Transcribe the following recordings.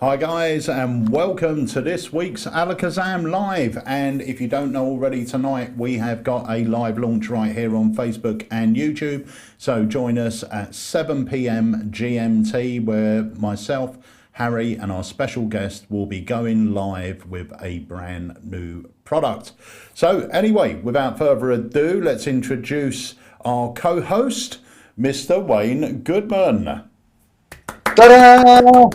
Hi guys, and welcome to this week's AlakazamMagicUK Live. And if you don't know already, tonight we have got a live launch right here on Facebook and YouTube. So join us at 7 PM GMT, where myself, Harry, and our special guest will be going live with a brand new product. So anyway, without further ado, let's introduce our co-host, Mr. Wayne Goodman. Ta-da!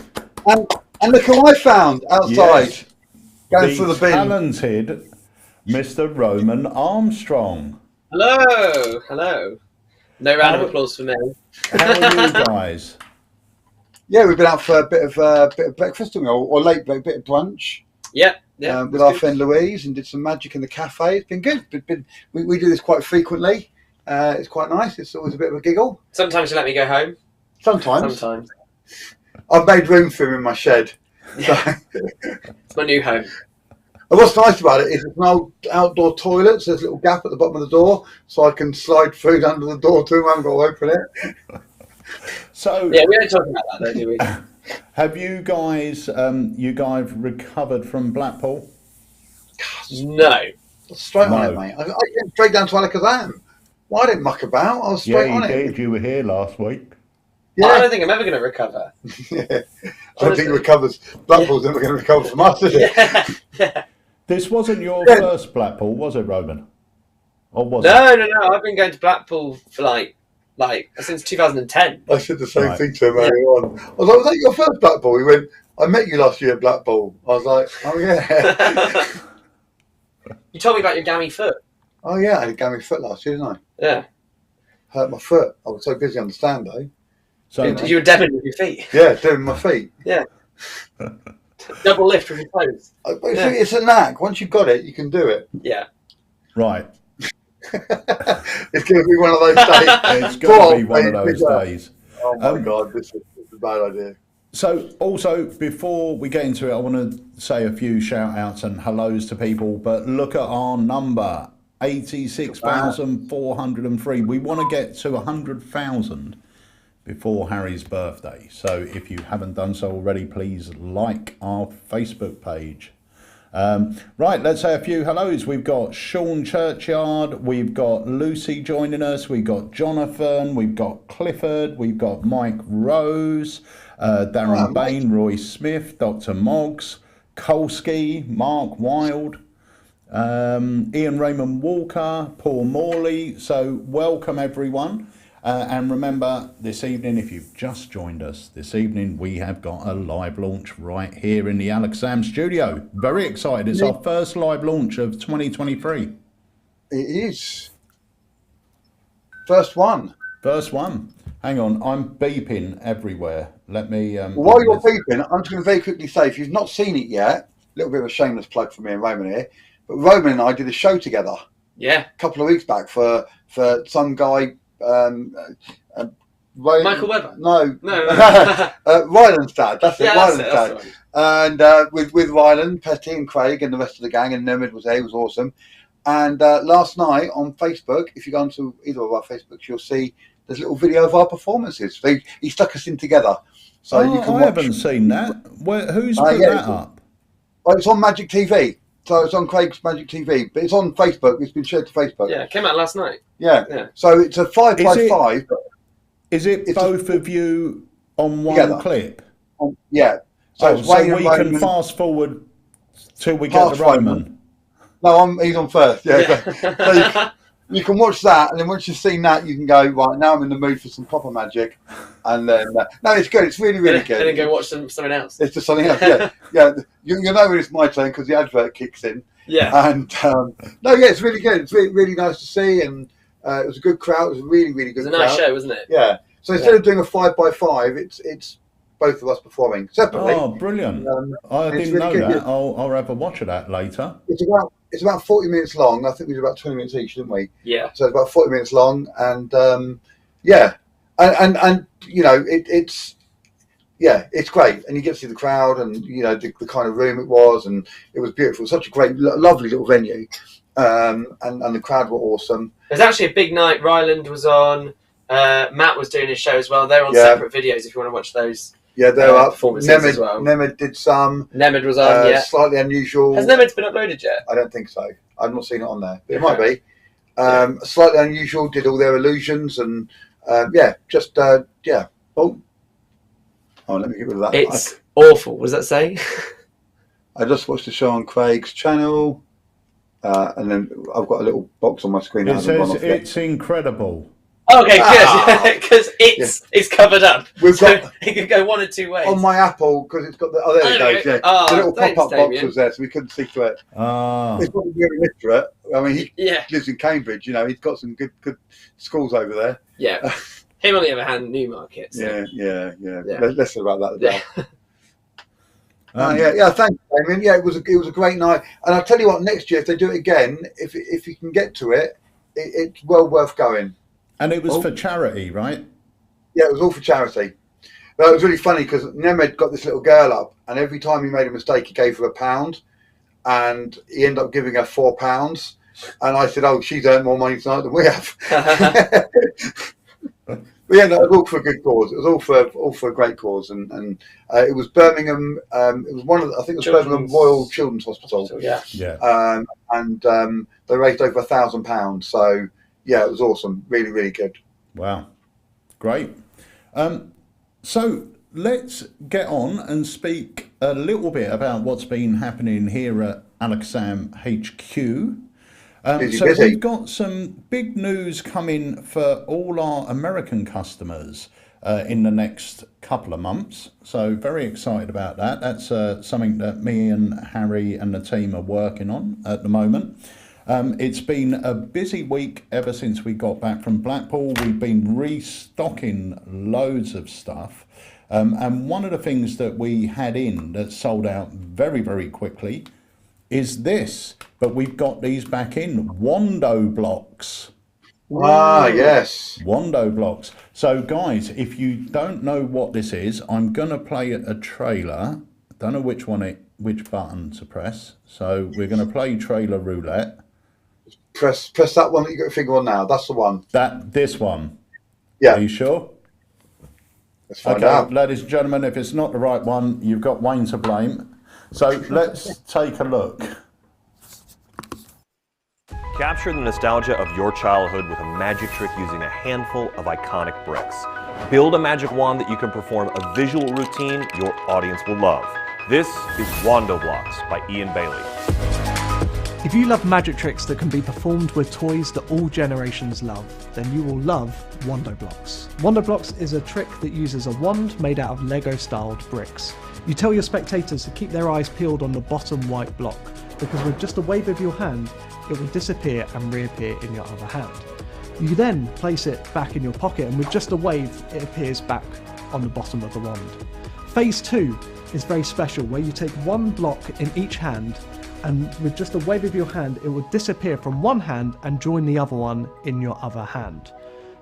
And look who I found outside, Yes, going through the bin. Talented Mr. Roman Armstrong. Hello, hello. No round of applause for me. How are you guys? Yeah, we've been out for a bit of breakfast, or late break, bit of brunch. Yeah. With our friend Louise, and did some magic in the cafe. It's been good. We do this quite frequently. It's quite nice. It's always a bit of a giggle. Sometimes you let me go home. Sometimes. I've made room for him in my shed. Yeah. So. It's my new home. And what's nice about it is it's an old outdoor toilet, so there's a little gap at the bottom of the door, so I can slide food under the door too. I haven't got to open it. So yeah, we don't talk about that though, do we? have you guys recovered from Blackpool? No. Straight on it, mate. I went straight down to Alakazam. Well, I didn't muck about. I was straight on it. Yeah, you did. You were here last week. Yeah. I don't think I'm ever going to recover. Yeah. I don't think it recovers. Blackpool's never going to recover from us, is it? Yeah. This wasn't your first Blackpool, was it, Roman? Or was it? No. I've been going to Blackpool for like since 2010. I said the same thing to him earlier on. I was like, was that your first Blackpool? He went, I met you last year at Blackpool. I was like, oh yeah. You told me about your gammy foot. Oh yeah, I had a gammy foot last year, didn't I? Yeah. Hurt my foot. I was so busy on the stand though. So you were dead with your feet. Yeah, doing my feet. Yeah. Double lift with your toes. It's a knack. Once you've got it, you can do it. Yeah. Right. It's going to be one of those days. It's going to be one of those days. Oh my God, this is a bad idea. So also, before we get into it, I want to say a few shout outs and hellos to people, but look at our number, 86,403. We want to get to 100,000 before Harry's birthday. So if you haven't done so already, please like our Facebook page. Right, let's say a few hellos. We've got Sean Churchyard, we've got Lucy joining us, we've got Jonathan, we've got Clifford, we've got Mike Rose, Darren Bain, Roy Smith, Dr. Moggs, Kolsky, Mark Wild, Ian Raymond Walker, Paul Morley. So welcome everyone. And remember, this evening, if you've just joined us, this evening we have got a live launch right here in the AlakazamMagicUK studio. Very excited. It's our first live launch of 2023. It is. First one. First one. Hang on, I'm beeping everywhere. Let me... While you're beeping, I'm just going to very quickly say, if you've not seen it yet, a little bit of a shameless plug for me and Roman here, but Roman and I did a show together. Yeah. A couple of weeks back for some guy... Michael Webber? No. Ryland's dad. That's it. Yeah, Ryland's dad. Right. And with Ryland, Petty, and Craig, and the rest of the gang, and Nemid was there. He was awesome. And last night on Facebook, if you go onto either of our Facebooks, you'll see there's a little video of our performances. He stuck us in together, so you can watch. I haven't seen that. Who's put that up? Well, it's on Magic TV. So it's on Craig's Magic TV, but it's on Facebook. It's been shared to Facebook. Yeah, it came out last night. Yeah. So it's a 5x5. Is it both of you on one together. clip? Yeah. So we can fast forward till we get to Roman. No, he's on first. Yeah. Yeah. So you can watch that, and then once you've seen that, you can go, right, now I'm in the mood for some proper magic. And then, no, it's good. It's really, really good. And then go watch something else. It's just something else, yeah. Yeah. You know when it's my turn because the advert kicks in. Yeah. And, it's really good. It's really, really nice to see. And it was a good crowd. It was a really, really good crowd. It was a nice show, wasn't it? Yeah. So instead of doing a 5x5, it's both of us performing separately. Oh, brilliant. I didn't know that. I'll have a watch of that later. It's about 40 minutes long. I think we did about 20 minutes each, didn't we? Yeah. So it's about 40 minutes long, and and you know it's great, and you get to see the crowd, and you know the kind of room it was, and it was beautiful. Such a great, lovely little venue, and the crowd were awesome. It was actually a big night. Ryland was on. Matt was doing his show as well. They're on separate videos if you want to watch those. Yeah, they're up. performances as well. Nemed did some. Nemed was on, yeah. Slightly unusual. Has Nemed's been uploaded yet? I don't think so. I've not seen it on there. But it might be. Slightly unusual, did all their illusions and just. Oh, let me get rid of that. It's awful. What does that say? I just watched the show on Craig's channel, and then I've got a little box on my screen. It says it's incredible. Okay, good, because it's covered up. It can go one or two ways. On my Apple, because it's got the there it goes. Yeah, the little pop-up box was there, so we couldn't see through it. It's probably very literate. I mean, he lives in Cambridge. He's got some good schools over there. Yeah. Him on the other hand, Newmarket. So. Yeah. Less about that as well. Thanks, Damien. Yeah, it was a great night, and I'll tell you what. Next year, if they do it again, if you can get to it, it's well worth going. And it was for charity, right? Yeah, it was all for charity. But it was really funny because Nemed got this little girl up, and every time he made a mistake, he gave her £1, and he ended up giving her £4. And I said, "Oh, she's earned more money tonight than we have." But yeah, no, it was all for a good cause. It was all for a great cause, and it was Birmingham. It was I think it was Birmingham Royal Children's Hospital. Yeah. And they raised over £1,000. So yeah, it was awesome. Really, really good. Wow, great. So let's get on and speak a little bit about what's been happening here at AlakazamHQ. So we've got some big news coming for all our American customers in the next couple of months. So very excited about that. That's something that me and Harry and the team are working on at the moment. It's been a busy week ever since we got back from Blackpool. We've been restocking loads of stuff. And one of the things that we had in that sold out very, very quickly is this. But we've got these back in, Wando blocks. Ah, yes. Wando blocks. So guys, if you don't know what this is, I'm going to play a trailer. Don't know which button to press. So we're going to play trailer roulette. Press that one that you got your finger on now. That's the one. This one. Yeah. Are you sure? Let's find out. Ladies and gentlemen, if it's not the right one, you've got Wayne to blame. So let's take a look. Capture the nostalgia of your childhood with a magic trick using a handful of iconic bricks. Build a magic wand that you can perform a visual routine your audience will love. This is Wando Blocks by Ian Bailey. If you love magic tricks that can be performed with toys that all generations love, then you will love Wando Blocks. Wando Blocks is a trick that uses a wand made out of Lego-styled bricks. You tell your spectators to keep their eyes peeled on the bottom white block, because with just a wave of your hand, it will disappear and reappear in your other hand. You then place it back in your pocket, and with just a wave, it appears back on the bottom of the wand. Phase 2 is very special, where you take one block in each hand, and with just a wave of your hand, it will disappear from one hand and join the other one in your other hand.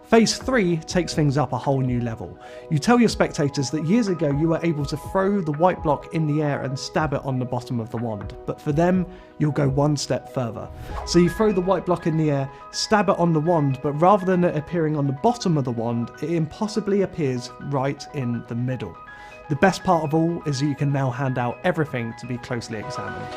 Phase 3 takes things up a whole new level. You tell your spectators that years ago you were able to throw the white block in the air and stab it on the bottom of the wand, but for them, you'll go one step further. So you throw the white block in the air, stab it on the wand, but rather than it appearing on the bottom of the wand, it impossibly appears right in the middle. The best part of all is that you can now hand out everything to be closely examined.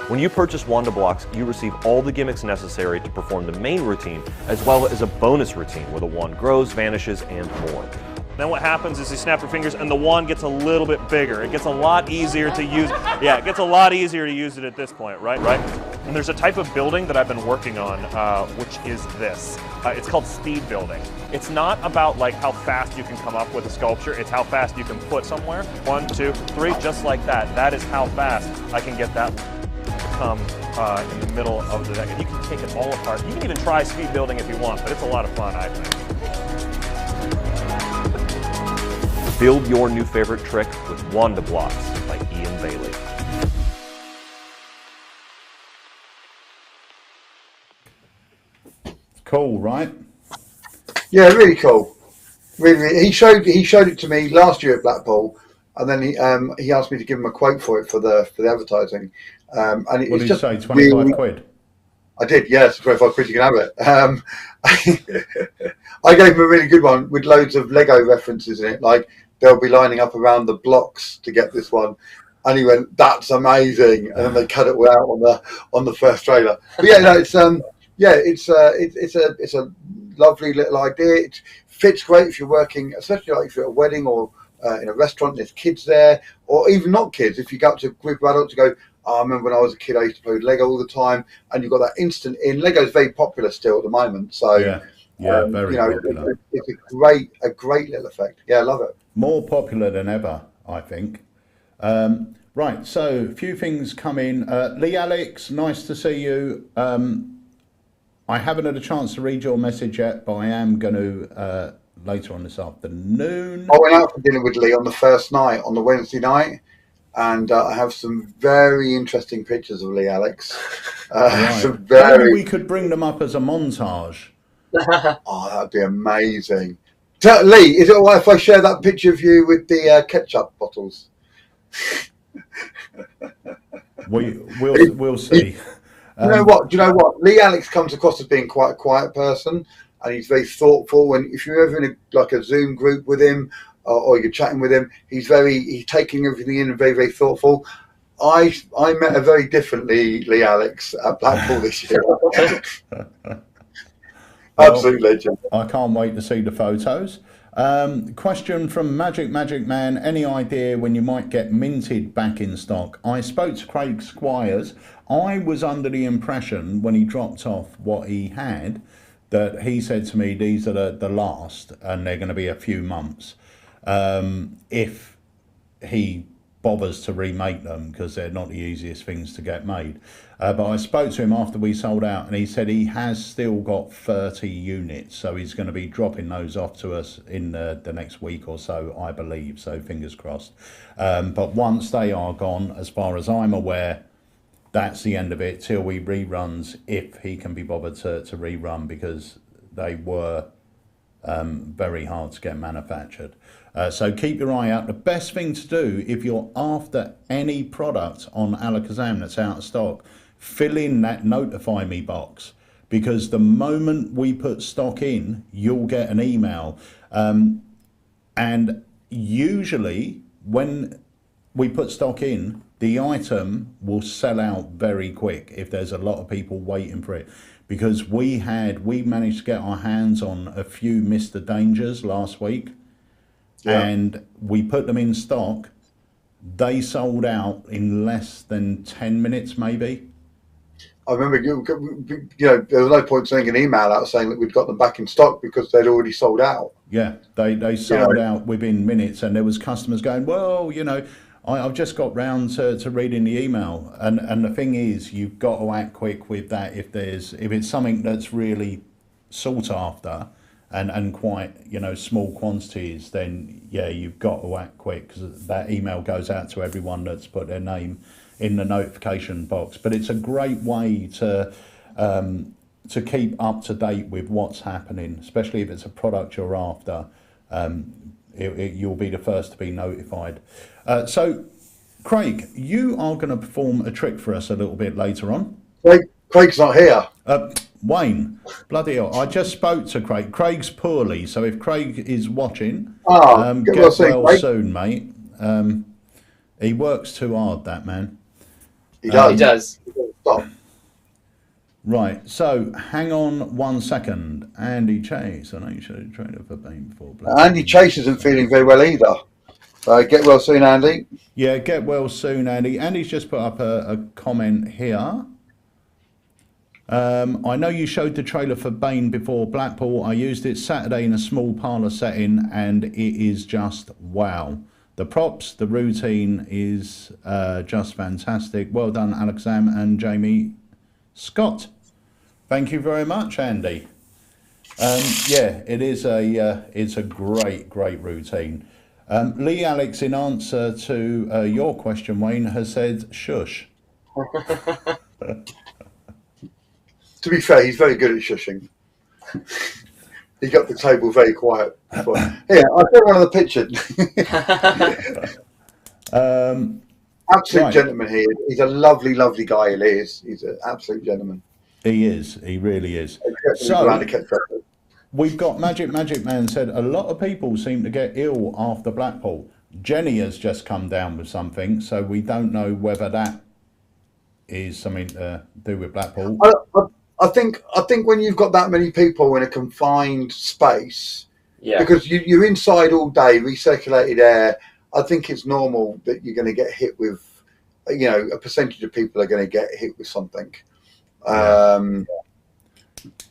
When you purchase Wando Blocks, you receive all the gimmicks necessary to perform the main routine, as well as a bonus routine where the wand grows, vanishes, and more. Then what happens is you snap your fingers and the wand gets a little bit bigger. It gets a lot easier to use. Yeah, it gets a lot easier to use it at this point, right? And there's a type of building that I've been working on, which is this. It's called speed building. It's not about like how fast you can come up with a sculpture, it's how fast you can put somewhere. 1, 2, 3, just like that. That is how fast I can get that come in the middle of the deck. And you can take it all apart. You can even try speed building if you want, but it's a lot of fun, I think. Build your new favorite trick with Wando Blocks by Ian Bailey. Cool, right? Yeah, really cool. Really, he showed it to me last year at Blackpool, and then he asked me to give him a quote for it for the advertising. And what did you say? 25 really, quid. I did, yes. 25 quid, you can have it. I gave him a really good one with loads of Lego references in it, like they'll be lining up around the blocks to get this one. And he went, "That's amazing!" And then they cut it all out on the first trailer. But yeah, no, it's a lovely little idea. It fits great if you're working, especially like if you're at a wedding or in a restaurant. There's kids there, or even not kids. If you go up to a group of adults, you go, "I remember when I was a kid, I used to play with Lego all the time," and you've got that instant in. Lego's very popular still at the moment, so very popular. It's a great little effect. Yeah, I love it. More popular than ever, I think. Right, so a few things come in. Lee Alex, nice to see you. I haven't had a chance to read your message yet, but I am going to later on this afternoon. I went out for dinner with Lee on the first night, on the Wednesday night, and I have some very interesting pictures of Lee Alex. Right. Maybe we could bring them up as a montage. Oh, that'd be amazing. Lee, is it all right if I share that picture of you with the ketchup bottles? We'll see. Do you know what? Lee Alex comes across as being quite a quiet person, and he's very thoughtful. And if you're ever in a Zoom group with him, or you're chatting with him, he's taking everything in and very, very thoughtful. I met a very different Lee Alex at Blackpool this year. Absolute legend. I can't wait to see the photos. Question from Magic Man. Any idea when you might get minted back in stock? I spoke to Craig Squires. I was under the impression when he dropped off what he had that he said to me, these are the last and they're going to be a few months. If he bothers to remake them, because they're not the easiest things to get made. But I spoke to him after we sold out, and he said he has still got 30 units, so he's going to be dropping those off to us in the next week or so, I believe, so fingers crossed. But once they are gone, as far as I'm aware, that's the end of it till we reruns, if he can be bothered to rerun, because they were very hard to get manufactured. So keep your eye out. The best thing to do if you're after any product on Alakazam that's out of stock, fill in that notify me box, because the moment we put stock in, you'll get an email. And usually when we put stock in, the item will sell out very quick if there's a lot of people waiting for it. Because we managed to get our hands on a few Mr. Dangers last week. Yeah. And we put them in stock. They sold out in less than 10 minutes, maybe. I remember, there was no point sending an email out saying that we'd got them back in stock because they'd already sold out. Yeah, they sold out within minutes, and there was customers going, well, I've just got round to reading the email. And the thing is, you've got to act quick with that. If it's something that's really sought after, and quite small quantities, then yeah, you've got to act quick, because that email goes out to everyone that's put their name in the notification box. But it's a great way to keep up to date with what's happening, especially if it's a product you're after. You'll be the first to be notified. So Craig, you are going to perform a trick for us a little bit later on. Craig's not here. Wayne, bloody hell, I just spoke to Craig. Craig's poorly, so if Craig is watching, get well soon, mate. He works too hard, that man. He does. Stop. Right, so hang on 1 second. Andy Chase, I know you should have trained for Bane before. Andy Chase isn't feeling very well either. So get well soon, Andy. Yeah, get well soon, Andy. Andy's just put up a comment here. I know you showed the trailer for Bane before Blackpool. I used it Saturday in a small parlour setting, and it is just wow. The props, the routine is just fantastic. Well done, AlakazamMagicUK and Jamie Scott. Thank you very much, Andy. Yeah, it's a great routine. Lee Alex, in answer to your question, Wayne, has said shush. To be fair, he's very good at shushing. He got the table very quiet before. Here, I've got one of the pictures. Absolute gentleman here. He's a lovely guy, Lee. He's an absolute gentleman. He is. He really is. So, we've got Magic Man said a lot of people seem to get ill after Blackpool. Jenny has just come down with something, so we don't know whether that is something to do with Blackpool. I think when you've got that many people in a confined space, because you're inside all day, recirculated air, I think it's normal that you're going to get hit with, a percentage of people are going to get hit with something. You know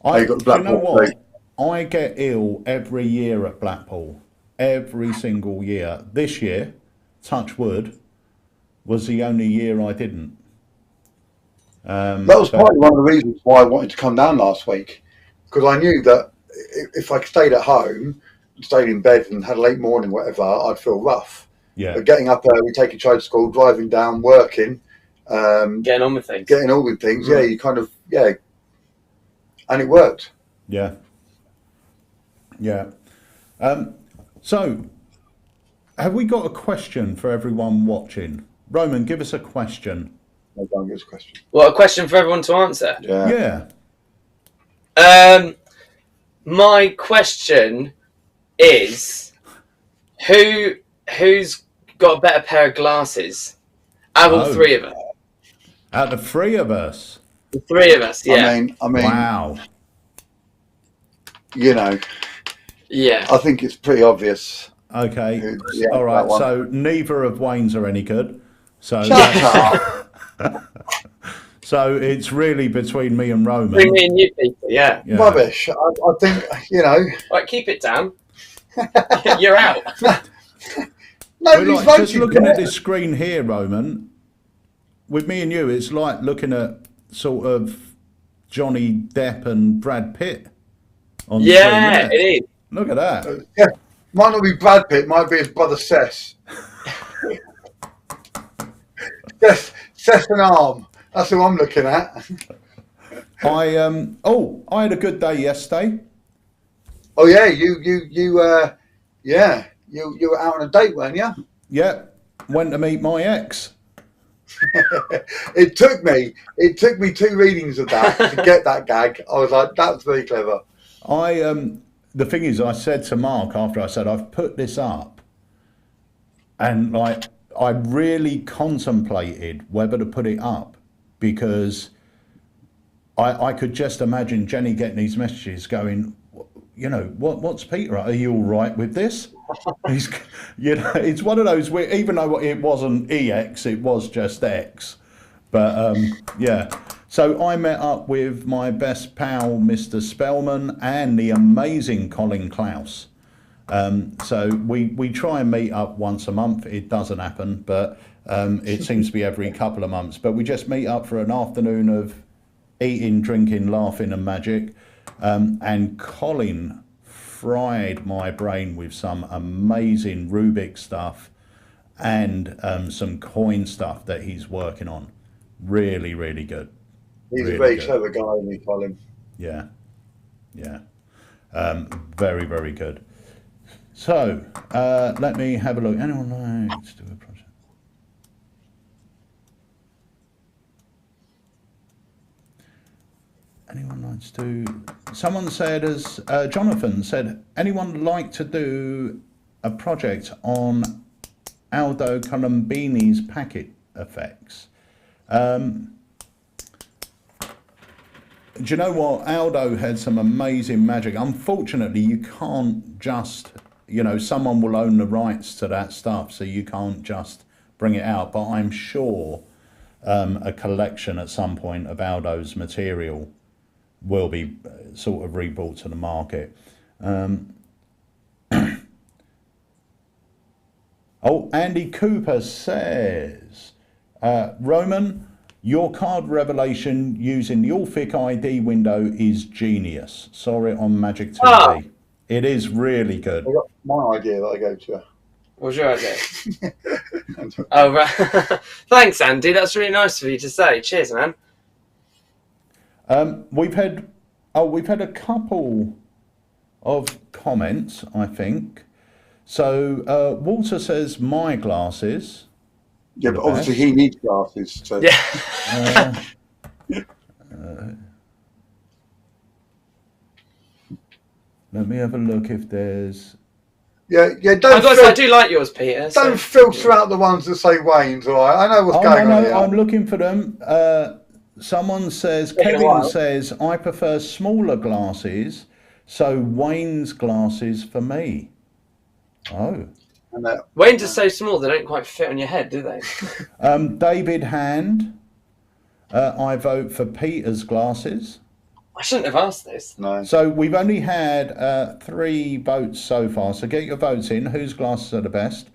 what? I get ill every year at Blackpool. Every single year. This year, touch wood, was the only year I didn't. That was probably one of the reasons why I wanted to come down last week, because I knew that if I stayed at home, stayed in bed and had a late morning, whatever, I'd feel rough. Yeah. But getting up early, taking child to school, driving down, working, getting on with things. Yeah, you kind of, and it worked. Yeah. Yeah. So, have we got a question for everyone watching? Roman, give us a question. I don't get a question. What, a question for everyone to answer? Yeah. My question is, who's got a better pair of glasses? Out of all three of us. Out of three of us? The three of us, yeah. I mean, wow. Yeah. I think it's pretty obvious. Okay. All right. So neither of Wayne's are any good. So so it's really between me and Roman. Between me and you people, yeah. Rubbish. I think, Right, keep it down. You're out. Nobody's just looking at this screen here, Roman, with me and you, it's like looking at sort of Johnny Depp and Brad Pitt on the screen, isn't it? It is. Look at that. Yeah, might not be Brad Pitt, might be his brother Sess. Sess and Arm. That's who I'm looking at. I had a good day yesterday. Oh yeah, you were out on a date, weren't you? Yeah, went to meet my ex. It took me 2 readings of that to get that gag. I was like, that's very clever. The thing is, I said to Mark after I said I've put this up, and like I really contemplated whether to put it up, because I could just imagine Jenny getting these messages going, what's Peter? Are you all right with this? It's one of those where, even though it wasn't EX, it was just X. But so I met up with my best pal, Mr. Spellman, and the amazing Colin Klaus. So we try and meet up once a month. It doesn't happen, but it seems to be every couple of months. But we just meet up for an afternoon of eating, drinking, laughing and magic. And Colin fried my brain with some amazing Rubik stuff and some coin stuff that he's working on. Really, really good. He's a very clever guy, isn't he, Colin? Yeah. Very, very good. So, let me have a look. Anyone likes to do a project? Anyone likes to... Someone said, Jonathan said, anyone like to do a project on Aldo Colombini's packet effects? Do you know what? Aldo had some amazing magic. Unfortunately, you can't just, someone will own the rights to that stuff, so you can't just bring it out. But I'm sure a collection at some point of Aldo's material will be sort of rebrought to the market. Andy Cooper says, Roman, your card revelation using the Orphic ID window is genius. Saw it on Magic TV. It is really good. I got my idea that I go to. What's your idea? Oh, right. Thanks, Andy. That's really nice of you to say. Cheers, man. We've had a couple of comments, I think. So Walter says my glasses. Yeah, but obviously he needs glasses. So. Yeah. Let me have a look if there's. Yeah. I gotta say, I do like yours, Peter. Don't filter out the ones that say Wayne's. All right, I know what's going on here. I'm looking for them. Someone says, Kevin says, I prefer smaller glasses, so Wayne's glasses for me. Oh. Wayne's are so small they don't quite fit on your head, do they? David Hand, I vote for Peter's glasses. I shouldn't have asked this. No. So we've only had 3 votes so far. So get your votes in. Whose glasses are the best?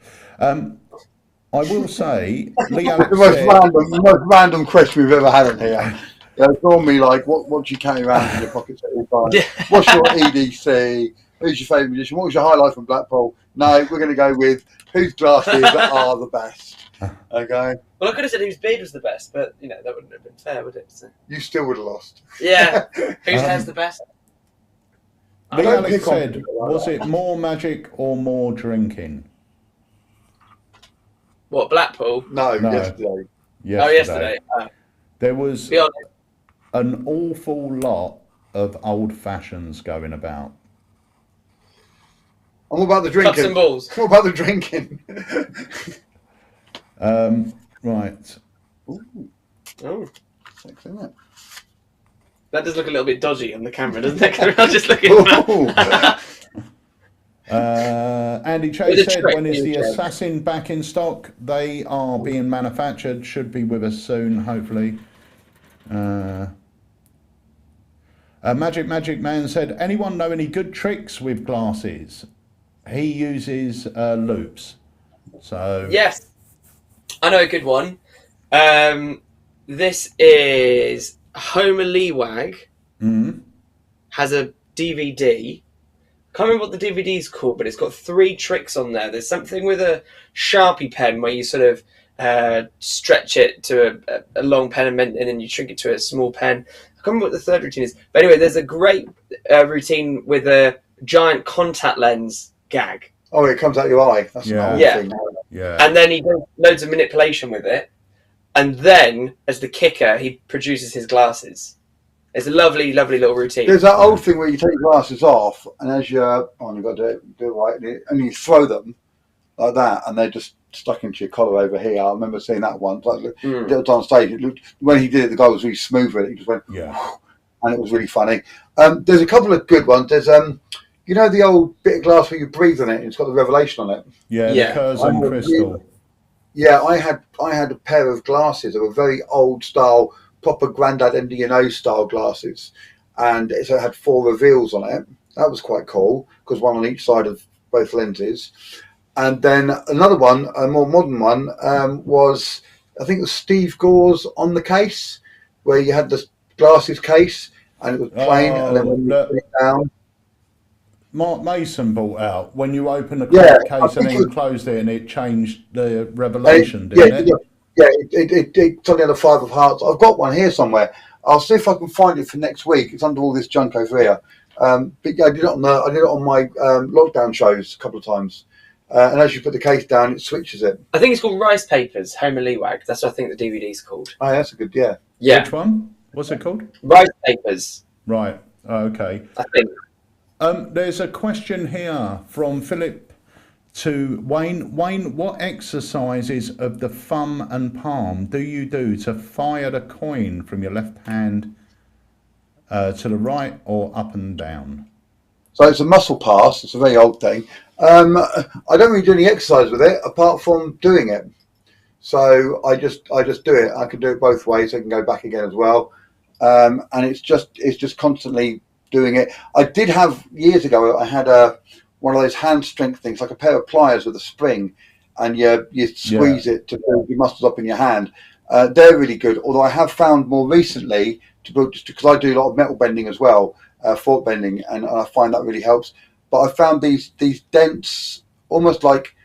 I will say, Leo the most random question we've ever had in here. It's normally like, what do you carry around in your pockets at all times? What's your EDC? Who's your favourite musician? What was your highlight from Blackpool? No, we're going to go with whose glasses are the best. Okay. Well, I could have said whose beard was the best, but that wouldn't have been fair, would it? So. You still would have lost. Yeah. Whose hair's the best? Alex said, was it more magic or more drinking? What, Blackpool? No, yesterday. Oh, yesterday. There was an awful lot of old fashions going about. And what about the drinking? Cups and balls. What about the drinking? Right. Ooh. Oh. Six, isn't it? That does look a little bit dodgy on the camera, doesn't it? I'm just looking. Andy Chase said, when is the Assassin back in stock? They are being manufactured. Should be with us soon, hopefully. Magic Man said, anyone know any good tricks with glasses? He uses loops. So yes, I know a good one. This is Homer Leewag. Has a DVD. Can't remember what the DVD's called, but it's got 3 tricks on there. There's something with a Sharpie pen where you sort of stretch it to a long pen and then you shrink it to a small pen. I can't remember what the third routine is. But anyway, there's a great routine with a giant contact lens gag. Oh, it comes out your eye. That's an old thing. Yeah. And then he does loads of manipulation with it. And then, as the kicker, he produces his glasses. It's a lovely, lovely little routine. There's that old thing where you take your glasses off, and as you've got to do it right, and you throw them like that, and they're just stuck into your collar over here. I remember seeing that once. Like, it was on stage. It looked, when he did it, the guy was really smooth with it. He just went, and it was really funny. There's a couple of good ones. There's you know the old bit of glass where you breathe on it, and it's got the revelation on it. Yeah, the ALAKAZAM crystal. Yeah, I had a pair of glasses that were very old style, proper Grandad MDNO style glasses, and it had 4 reveals on it. That was quite cool because one on each side of both lenses. And then another one, a more modern one, was I think it was Steve Gore's On the Case, where you had the glasses case and it was plain, and then when you put it down. Mark Mason bought out when you opened the case and then closed it, and it changed the revelation, didn't it? Yeah, it's on the other 5 of hearts. I've got one here somewhere. I'll see if I can find it for next week. It's under all this junk over here. But yeah, I did it on my lockdown shows a couple of times. And as you put the case down, it switches it. I think it's called Rice Papers, Homer Leewag. That's what I think the DVD's called. Oh, that's a good, yeah. Which one? What's it called? Rice Papers. Right. Okay. I think. There's a question here from Philip to Wayne. Wayne, what exercises of the thumb and palm do you do to fire the coin from your left hand to the right or up and down? So it's a muscle pass. It's a very old thing. I don't really do any exercise with it apart from doing it. So I just do it. I can do it both ways. I can go back again as well. And it's just constantly doing it. I did have years ago. I had one of those hand strength things, like a pair of pliers with a spring, and you squeeze it to build your muscles up in your hand. They're really good. Although I have found more recently to build, just because I do a lot of metal bending as well, fork bending, and I find that really helps. But I found these dents, almost like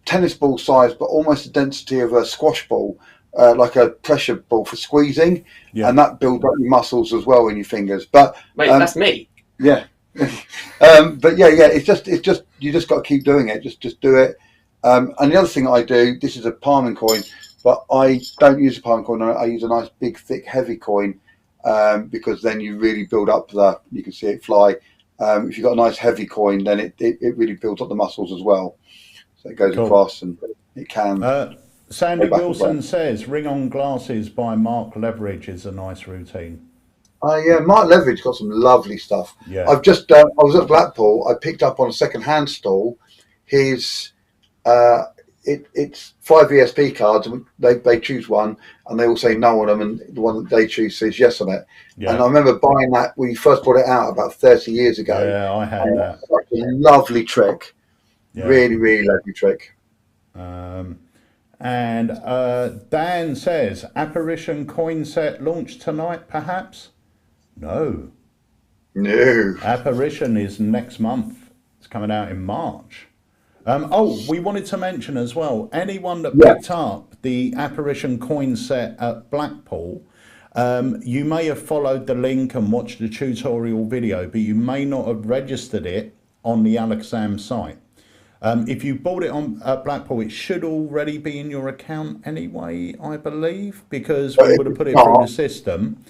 tennis ball size, but almost the density of a squash ball. Like a pressure ball for squeezing, and that builds up your muscles as well in your fingers. But mate, that's me. Yeah, but yeah, it's just you just got to keep doing it. Just do it. And the other thing I do, this is a palming coin, but I don't use a palming coin. I use a nice big, thick, heavy coin because then you really build up you can see it fly. If you've got a nice heavy coin, then it really builds up the muscles as well. So it goes across and it can. Sandy Wilson says Ring on Glasses by Mark Leverage is a nice routine. Yeah, Mark Leverage got some lovely stuff. Yeah. I've just, I was at Blackpool, I picked up on a second-hand stall his, it's 5 ESP cards, and they choose one, and they all say no on them, and the one that they choose says yes on it. Yeah. And I remember buying that when you first brought it out about 30 years ago. Yeah, I had that. Such a lovely trick. Yeah. Really, really lovely trick. And Dan says, Apparition coin set launched tonight, perhaps? No. Apparition is next month. It's coming out in March. We wanted to mention as well, anyone that picked up the Apparition coin set at Blackpool, you may have followed the link and watched the tutorial video, but you may not have registered it on the Alakazam site. If you bought it on Blackpool, it should already be in your account anyway, I believe, because we would have put it through the system.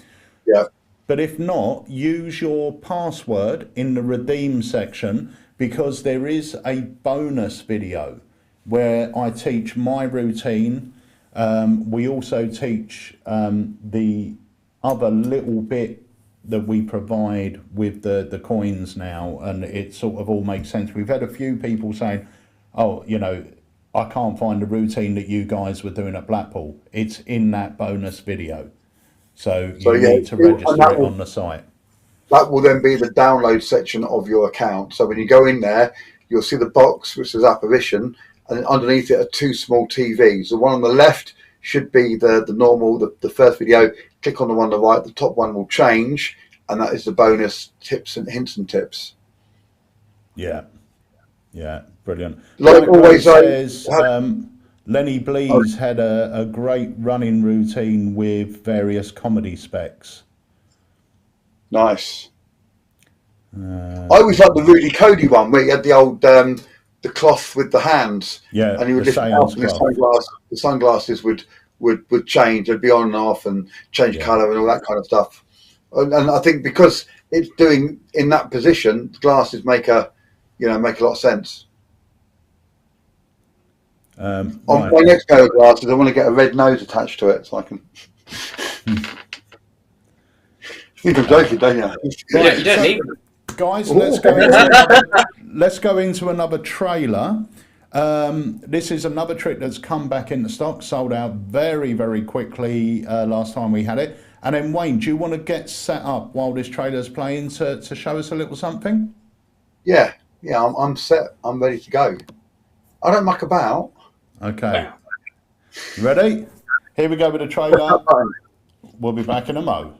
Yeah. But if not, use your password in the redeem section, because there is a bonus video where I teach my routine. We also teach the other little bit that we provide with the coins now, and it sort of all makes sense. We've had a few people saying, oh, you know, I can't find the routine that you guys were doing at Blackpool. It's in that bonus video. So you need to register it on the site. That will then be the download section of your account. So when you go in there, you'll see the box which says Apparition, and underneath it are two small TVs. The one on the left should be the normal, the first video. Click on the one on the right, the top one will change, and that is the bonus tips and hints and tips. Yeah, brilliant. Like always, says, Lenny Blees had a great running routine with various comedy specs. Nice. I always liked the Rudy Cody one where he had the old the cloth with the hands. Yeah, and he would lift it up, and the sunglasses would change. They'd be on and off and change colour and all that kind of stuff. And I think because it's doing in that position, the glasses make a lot of sense. On my next pair of glasses, I want to get a red nose attached to it so I can. You can joke it, don't you? Yeah, you don't need. Guys, let's go into another trailer. This is another trick that's come back into stock, sold out very, very quickly last time we had it. And then Wayne, do you want to get set up while this trailer's playing to show us a little something? Yeah, I'm set. I'm ready to go. I don't muck about. Okay. Ready? Here we go with the trailer. We'll be back in a mo.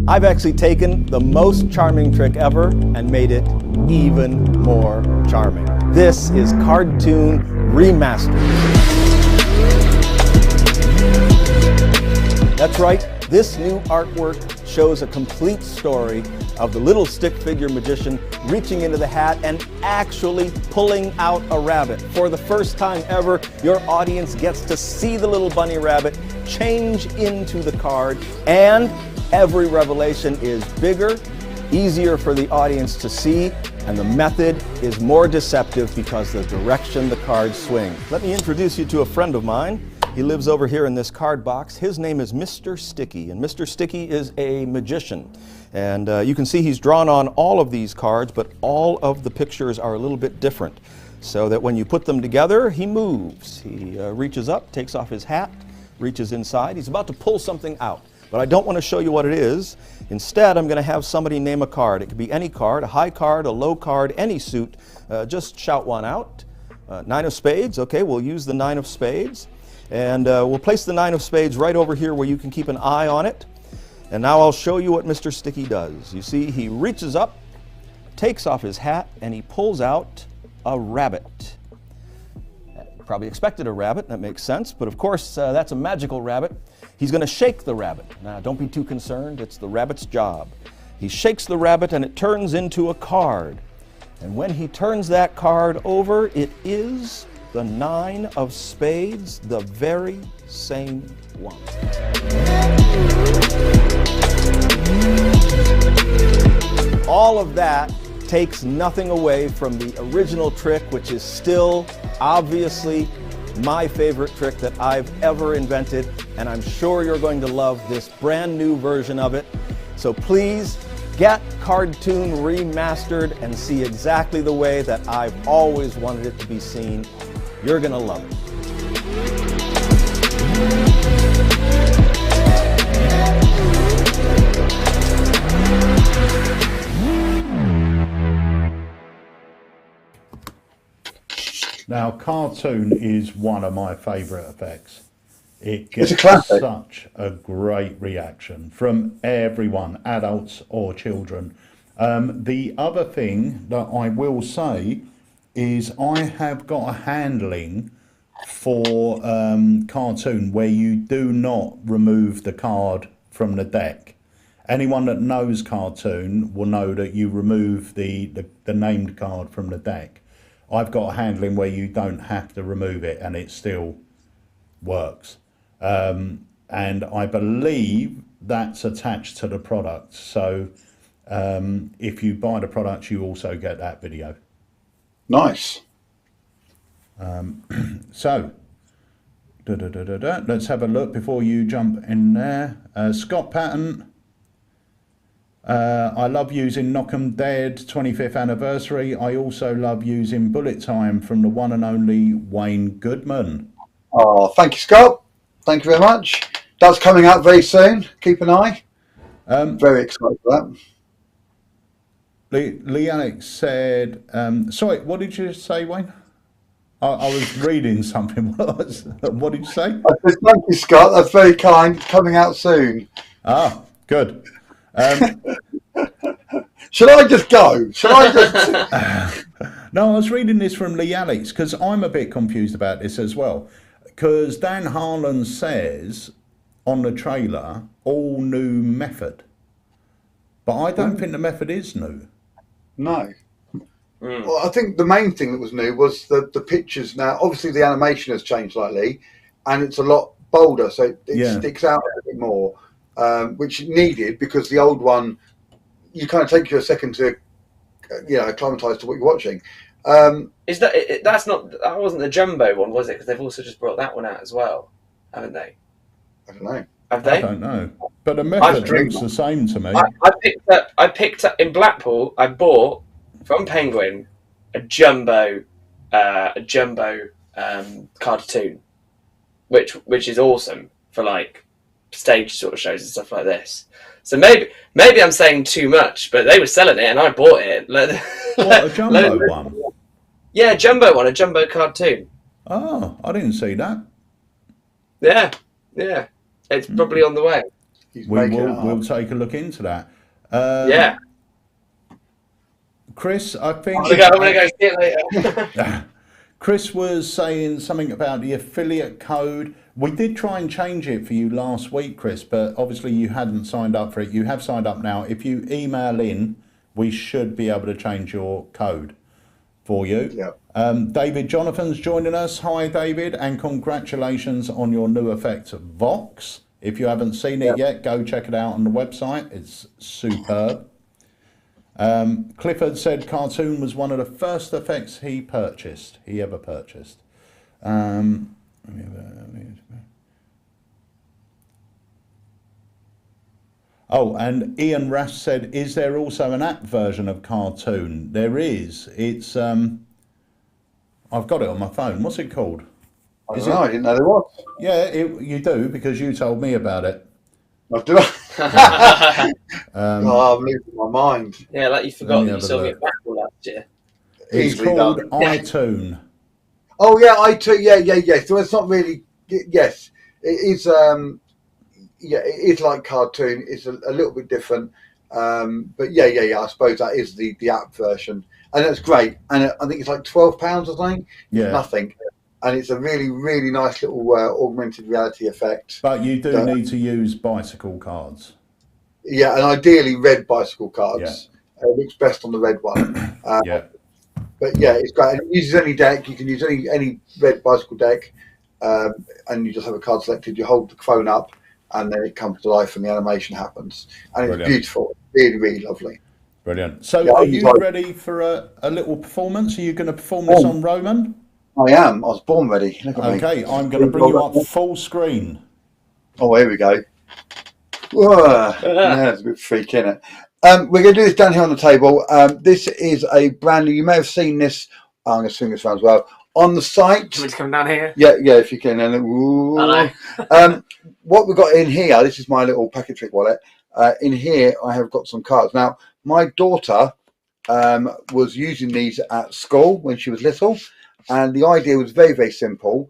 I've actually taken the most charming trick ever and made it even more charming. This is Cartoon Remastered. That's right, this new artwork shows a complete story of the little stick figure magician reaching into the hat and actually pulling out a rabbit. For the first time ever, your audience gets to see the little bunny rabbit change into the card, and every revelation is bigger, easier for the audience to see, and the method is more deceptive because of the direction the cards swing. Let me introduce you to a friend of mine. He lives over here in this card box. His name is Mr. Sticky, and Mr. Sticky is a magician. And you can see he's drawn on all of these cards, but all of the pictures are a little bit different, so that when you put them together, he moves. He reaches up, takes off his hat, reaches inside. He's about to pull something out. But I don't want to show you what it is. Instead, I'm going to have somebody name a card. It could be any card, a high card, a low card, any suit. Just shout one out. 9 of spades. Okay, we'll use the 9 of spades. And we'll place the 9 of spades right over here where you can keep an eye on it. And now I'll show you what Mr. Sticky does. You see, he reaches up, takes off his hat, and he pulls out a rabbit. Probably expected a rabbit, that makes sense. But of course, that's a magical rabbit. He's going to shake the rabbit. Now, don't be too concerned. It's the rabbit's job. He shakes the rabbit and it turns into a card. And when he turns that card over, it is the 9 of spades, the very same one. All all of that takes nothing away from the original trick, which is still obviously my favorite trick that I've ever invented, and I'm sure you're going to love this brand new version of it. So please get Cartoon Remastered and see exactly the way that I've always wanted it to be seen. You're gonna love it. Now, cartoon is one of my favourite effects. It gets It's a classic. such a great reaction from everyone, adults or children. The other thing that I will say is I have got a handling for cartoon where you do not remove the card from the deck. Anyone that knows cartoon will know that you remove the named card from the deck. I've got a handling where you don't have to remove it and it still works. And I believe that's attached to the product. So if you buy the product, you also get that video. Nice. So, let's have a look before you jump in there. Scott Patton. I love using Knock 'em Dead 25th anniversary. I also love using Bullet Time from the one and only Wayne Goodman. Oh, thank you, Scott. Thank you very much. That's coming out very soon. Keep an eye. Very excited for that. Lee Alex said, sorry, what did you say, Wayne? I was reading something. What did you say? I said, thank you, Scott. That's very kind. Coming out soon. Ah, good. Should I just go? Should I just... No, I was reading this from Lee Alex because I'm a bit confused about this as well. Because Dan Harlan says on the trailer, all new method. But I don't think the method is new. No. Well, I think the main thing that was new was the pictures. Now, obviously, the animation has changed slightly, and it's a lot bolder, so it sticks out a bit more, which it needed because the old one, you kind of take you a second to, acclimatise to what you're watching. Is that wasn't the jumbo one, was it? Because they've also just brought that one out as well, haven't they? I don't know. Have they? I don't know, but the method looks the same to me. I picked up in Blackpool. I bought from Penguin a jumbo cartoon, which is awesome for like stage sort of shows and stuff like this. So maybe I'm saying too much, but they were selling it and I bought it. What, a jumbo one? Yeah, a jumbo cartoon. Oh, I didn't see that. Yeah. It's probably on the way. We'll take a look into that. Yeah. Chris, I think... I'm going to go see it later. Chris was saying something about the affiliate code. We did try and change it for you last week, Chris, but obviously you hadn't signed up for it. You have signed up now. If you email in, we should be able to change your code for you. Yep. David Jonathan's joining us. Hi, David, and congratulations on your new effect, Vox. If you haven't seen it yet, go check it out on the website. It's superb. Clifford said cartoon was one of the first effects he ever purchased. Oh, and Ian Rash said, is there also an app version of cartoon? There is. It's I've got it on my phone. What's it called? I don't know. I didn't know there was. Yeah, you do, because you told me about it. Do I? I'm losing my mind. Yeah, like you forgot that you saw me at Blackpool last year. It's called iTunes. Oh yeah, iTunes. Yeah. So it's not really. Yes, it is. It is like cartoon. It's a little bit different. But yeah. I suppose that is the app version, and that's great. And I think it's like £12 or something. Yeah. Nothing. And it's a really, really nice little augmented reality effect. But you do need to use bicycle cards. Yeah, and ideally red bicycle cards. Yeah. It looks best on the red one. Yeah. But yeah, it's great. And it uses any deck. You can use any red bicycle deck, and you just have a card selected. You hold the phone up, and then it comes to life, and the animation happens. And it's beautiful. Really, really lovely. Brilliant. So Yeah, are you ready for a little performance? Are you going to perform this on Roman? I am. I was born ready. Look at me. Okay, I'm going to bring you up full screen. Oh, here we go. Whoa. Yeah, it's a bit freaky, isn't it? We're going to do this down here on the table. This is a brand new, you may have seen this, I'm going to swing this around as well, on the site. Do you want me to come down here? Yeah, if you can. Hello. What we've got in here, this is my little packet trick wallet. In here, I have got some cards. Now, my daughter was using these at school when she was little, and the idea was very, very simple.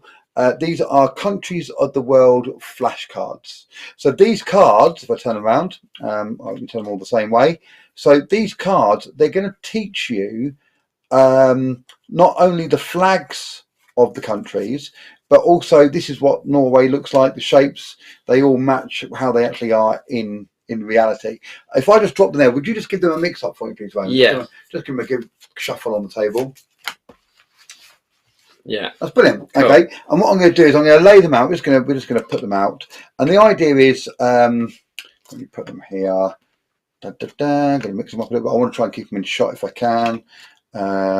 These are countries of the world flashcards. So these cards, if I turn around, I can turn them all the same way. So these cards, they're going to teach you not only the flags of the countries, but also this is what Norway looks like. The shapes, they all match how they actually are in reality. If I just drop them there, would you just give them a mix up for me, please, Wayne? Yeah. Just give them a good shuffle on the table. Yeah, that's brilliant. Cool. Okay, and what I'm going to do is I'm going to lay them out. We're just going to put them out, and the idea is let me put them here. I'm going to mix them up a little bit. I want to try and keep them in shot if I can.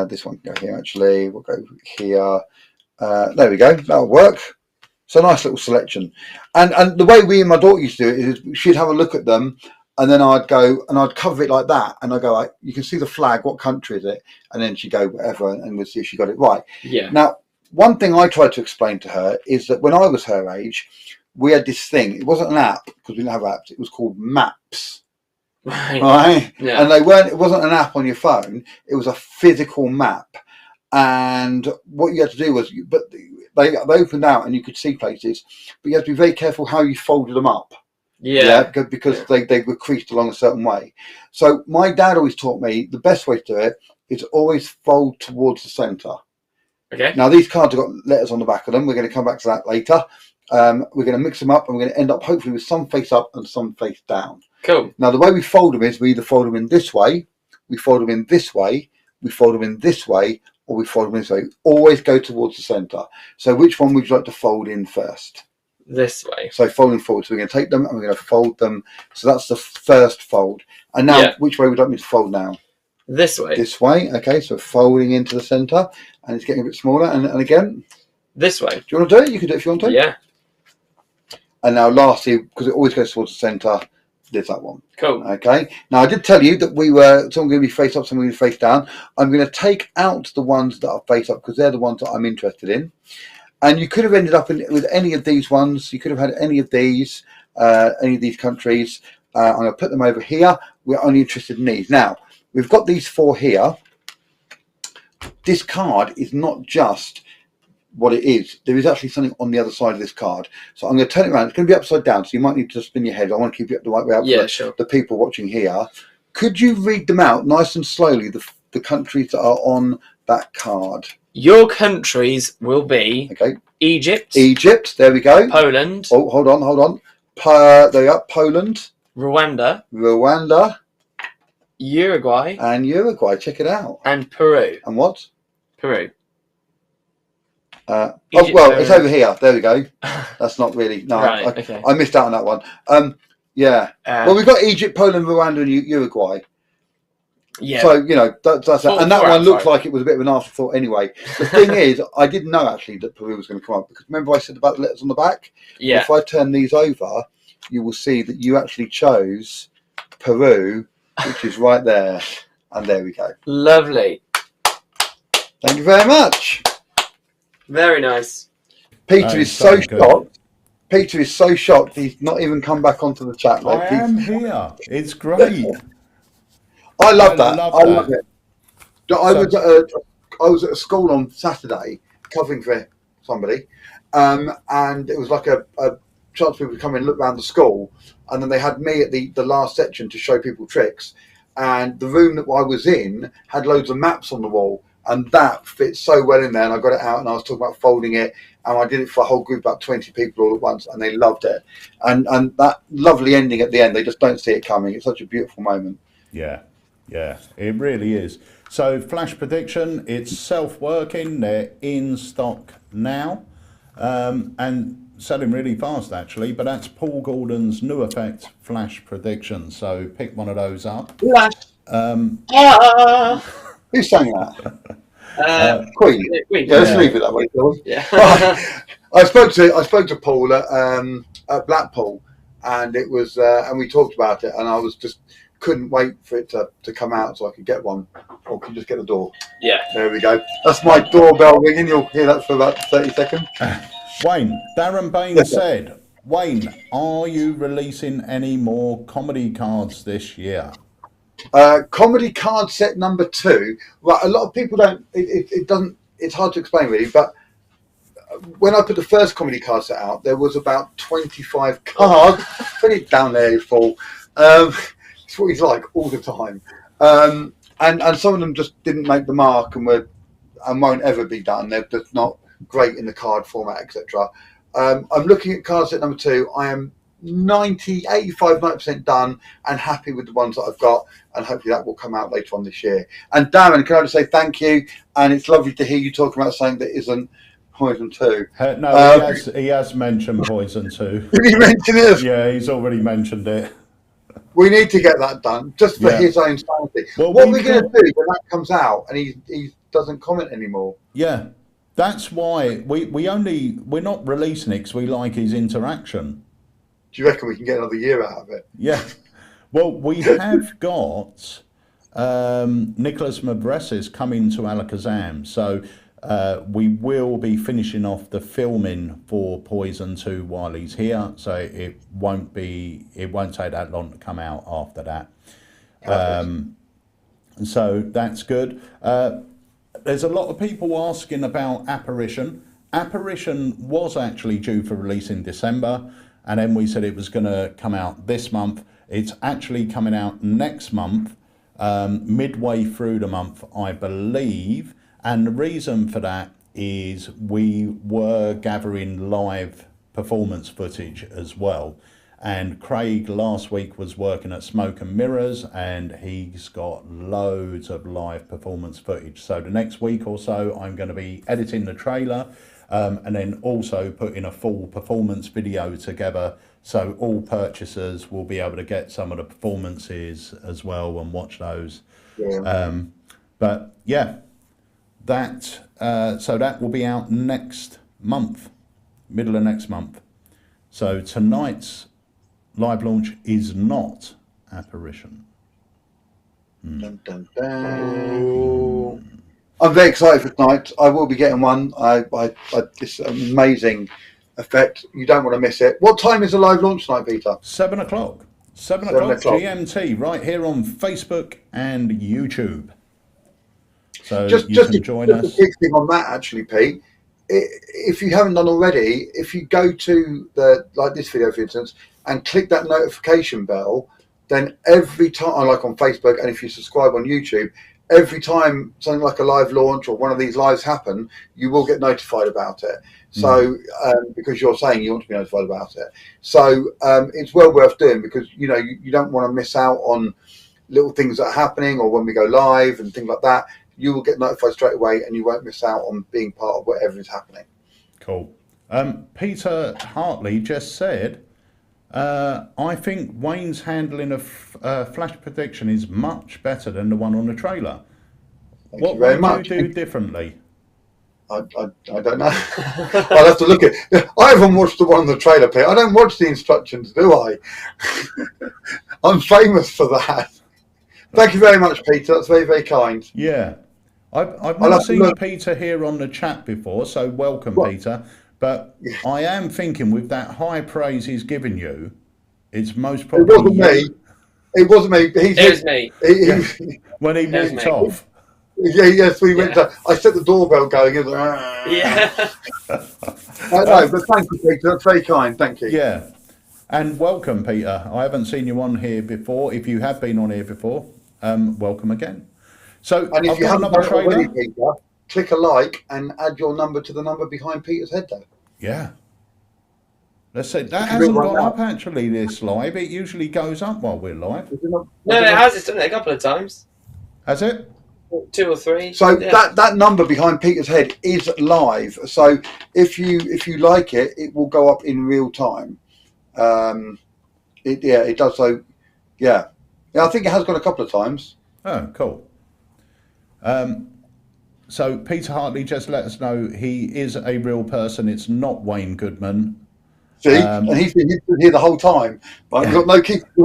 This one can go here. Actually, we'll go here. There we go. That'll work. So nice little selection. And the way we and my daughter used to do it is she'd have a look at them, and then I'd go and I'd cover it like that, and I go like, you can see the flag, what country is it? And then she'd go whatever, and we'll see if she got it right. Yeah. Now, one thing I tried to explain to her is that when I was her age, we had this thing. It wasn't an app because we didn't have apps. It was called maps. Right? Yeah. And it wasn't an app on your phone. It was a physical map. And what you had to do was, they opened out and you could see places, but you had to be very careful how you folded them up. Yeah, because they were creased along a certain way. So my dad always taught me the best way to do it is always fold towards the centre. Okay. Now these cards have got letters on the back of them. We're going to come back to that later. We're going to mix them up, and we're going to end up hopefully with some face up and some face down. Cool. Now the way we fold them is we either fold them in this way, we fold them in this way, we fold them in this way, or we fold them this way. Always go towards the centre. So which one would you like to fold in first? This way. So folding forward. So we're going to take them and we're going to fold them. So that's the first fold. And now, which way would you like me to fold now? This way. This way. Okay, so folding into the centre, and it's getting a bit smaller. And again, this way. Do you want to do it? You can do it if you want to. Yeah. And now, lastly, because it always goes towards the centre, there's that one. Cool. Okay. Now, I did tell you that we were some going to be face up, some going to be face down. I'm going to take out the ones that are face up because they're the ones that I'm interested in. And you could have ended up with any of these ones. You could have had any of these countries. I'm going to put them over here. We're only interested in these. Now, we've got these four here. This card is not just what it is. There is actually something on the other side of this card. So I'm going to turn it around. It's going to be upside down, so you might need to spin your head. I want to keep it the right way up for the people watching here. Could you read them out nice and slowly, the countries that are on that card? Your countries will be Egypt. Egypt, there we go. Poland. Oh, hold on. There you are, Poland. Rwanda. Uruguay. And Uruguay, check it out. And Peru. And what? Peru. It's over here. There we go. That's not really. No, right, I missed out on that one. Yeah. Well, we've got Egypt, Poland, Rwanda, and Uruguay. Yeah. So, that's it. And that one looks like it was a bit of an afterthought anyway. The thing is, I didn't know actually that Peru was going to come up because remember I said about the letters on the back? Yeah. If I turn these over, you will see that you actually chose Peru, which is right there. And there we go. Lovely. Thank you very much. Very nice. Peter is so shocked. Peter is so shocked he's not even come back onto the chat. I am here. It's great. I love that. I love it. I was at a school on Saturday covering for somebody, and it was like a chance for people to come in and look around the school, and then they had me at the last section to show people tricks, and the room that I was in had loads of maps on the wall, and that fits so well in there, and I got it out and I was talking about folding it, and I did it for a whole group, about 20 people all at once, and they loved it, and that lovely ending at the end, they just don't see it coming. It's such a beautiful moment. Yeah, it really is. So Flash Prediction, it's self-working, they're in stock now, and selling really fast actually, but that's Paul Gordon's new effect, Flash Prediction. So pick one of those up. Who sang that? Queen. Queen. Yeah, let's leave it that way, shall we? Yeah. I spoke to Paul at Blackpool, and it was and we talked about it, and I was just couldn't wait for it to come out so I could get one. Or can you just get the door? Yeah. There we go. That's my doorbell ringing. You'll hear that for about 30 seconds. Wayne, Darren Bain said, Wayne, are you releasing any more comedy cards this year? Comedy card set number 2. Right, a lot of people don't. It doesn't. It's hard to explain really, but when I put the first comedy card set out, there was about 25 cards. Put it down there, Paul. It's what he's like all the time. And some of them just didn't make the mark and won't ever be done. They're just not great in the card format, etc. I'm looking at card set number 2. I am 90% done and happy with the ones that I've got, and hopefully that will come out later on this year. And Darren, can I just say thank you? And it's lovely to hear you talking about something that isn't Poison 2. No, he has mentioned Poison 2. Did he mention it? Yeah, he's already mentioned it. We need to get that done, just for his own sanity. Well, what we're going to do when that comes out and he doesn't comment anymore? Yeah, that's why we're not releasing it because we like his interaction. Do you reckon we can get another year out of it? Yeah. Well, we have got Nicholas Mabresis coming to ALAKAZAM, so we will be finishing off the filming for Poison 2 while he's here, so it won't take that long to come out after that. So that's good. There's a lot of people asking about Apparition. Apparition was actually due for release in December, and then we said it was going to come out this month. It's actually coming out next month, midway through the month, I believe. And the reason for that is we were gathering live performance footage as well. And Craig last week was working at Smoke and Mirrors, and he's got loads of live performance footage. So the next week or so, I'm going to be editing the trailer, and then also putting a full performance video together, so all purchasers will be able to get some of the performances as well and watch those. Yeah. But yeah, so that will be out next month, middle of next month. So tonight's live launch is not Apparition. Dun, dun, dun. I'm very excited for tonight. I will be getting one. This amazing effect. You don't want to miss it. What time is the live launch tonight, Peter? 7 o'clock. 7 o'clock GMT, right here on Facebook and YouTube. So you can join us. Just a quick thing on that, actually, Pete. If you haven't done already, if you go to this video, for instance, and click that notification bell, then every time, like on Facebook, and if you subscribe on YouTube, every time something like a live launch or one of these lives happen, you will get notified about it. So because you're saying you want to be notified about it, so it's well worth doing, because you don't want to miss out on little things that are happening or when we go live and things like that. You will get notified straight away, and you won't miss out on being part of whatever is happening. Cool. Peter Hartley just said, I think Wayne's handling of flash prediction is much better than the one on the trailer. What would you do differently? I don't know. I'll have to look at it. I haven't watched the one on the trailer, Pete. I don't watch the instructions, do I? I'm famous for that. Thank you very much, Peter. That's very, very kind. Yeah. I've never seen Peter here on the chat before, so welcome, Peter. But I am thinking, with that high praise he's given you, it's most probably... It wasn't me. It wasn't me. It was me. When he walked off. Yeah, yes, we went to... I set the doorbell going. It was Yeah. No, but thank you, Peter. That's very kind. Thank you. Yeah. And welcome, Peter. I haven't seen you on here before. If you have been on here before, welcome again. So, and if I've you got haven't another done it already, trailer. Peter, click a like and add your number to the number behind Peter's head there. Yeah. Let's say that hasn't gone up actually this live. It usually goes up while we're live. No, it has. It's done it a couple of times. Has it? 2 or 3. So that number behind Peter's head is live. So if you like it, it will go up in real time. It does. So yeah, I think it has gone a couple of times. Oh, cool. So Peter Hartley just let us know he is a real person. It's not Wayne Goodman. See, and he's been here the whole time. Right? We've got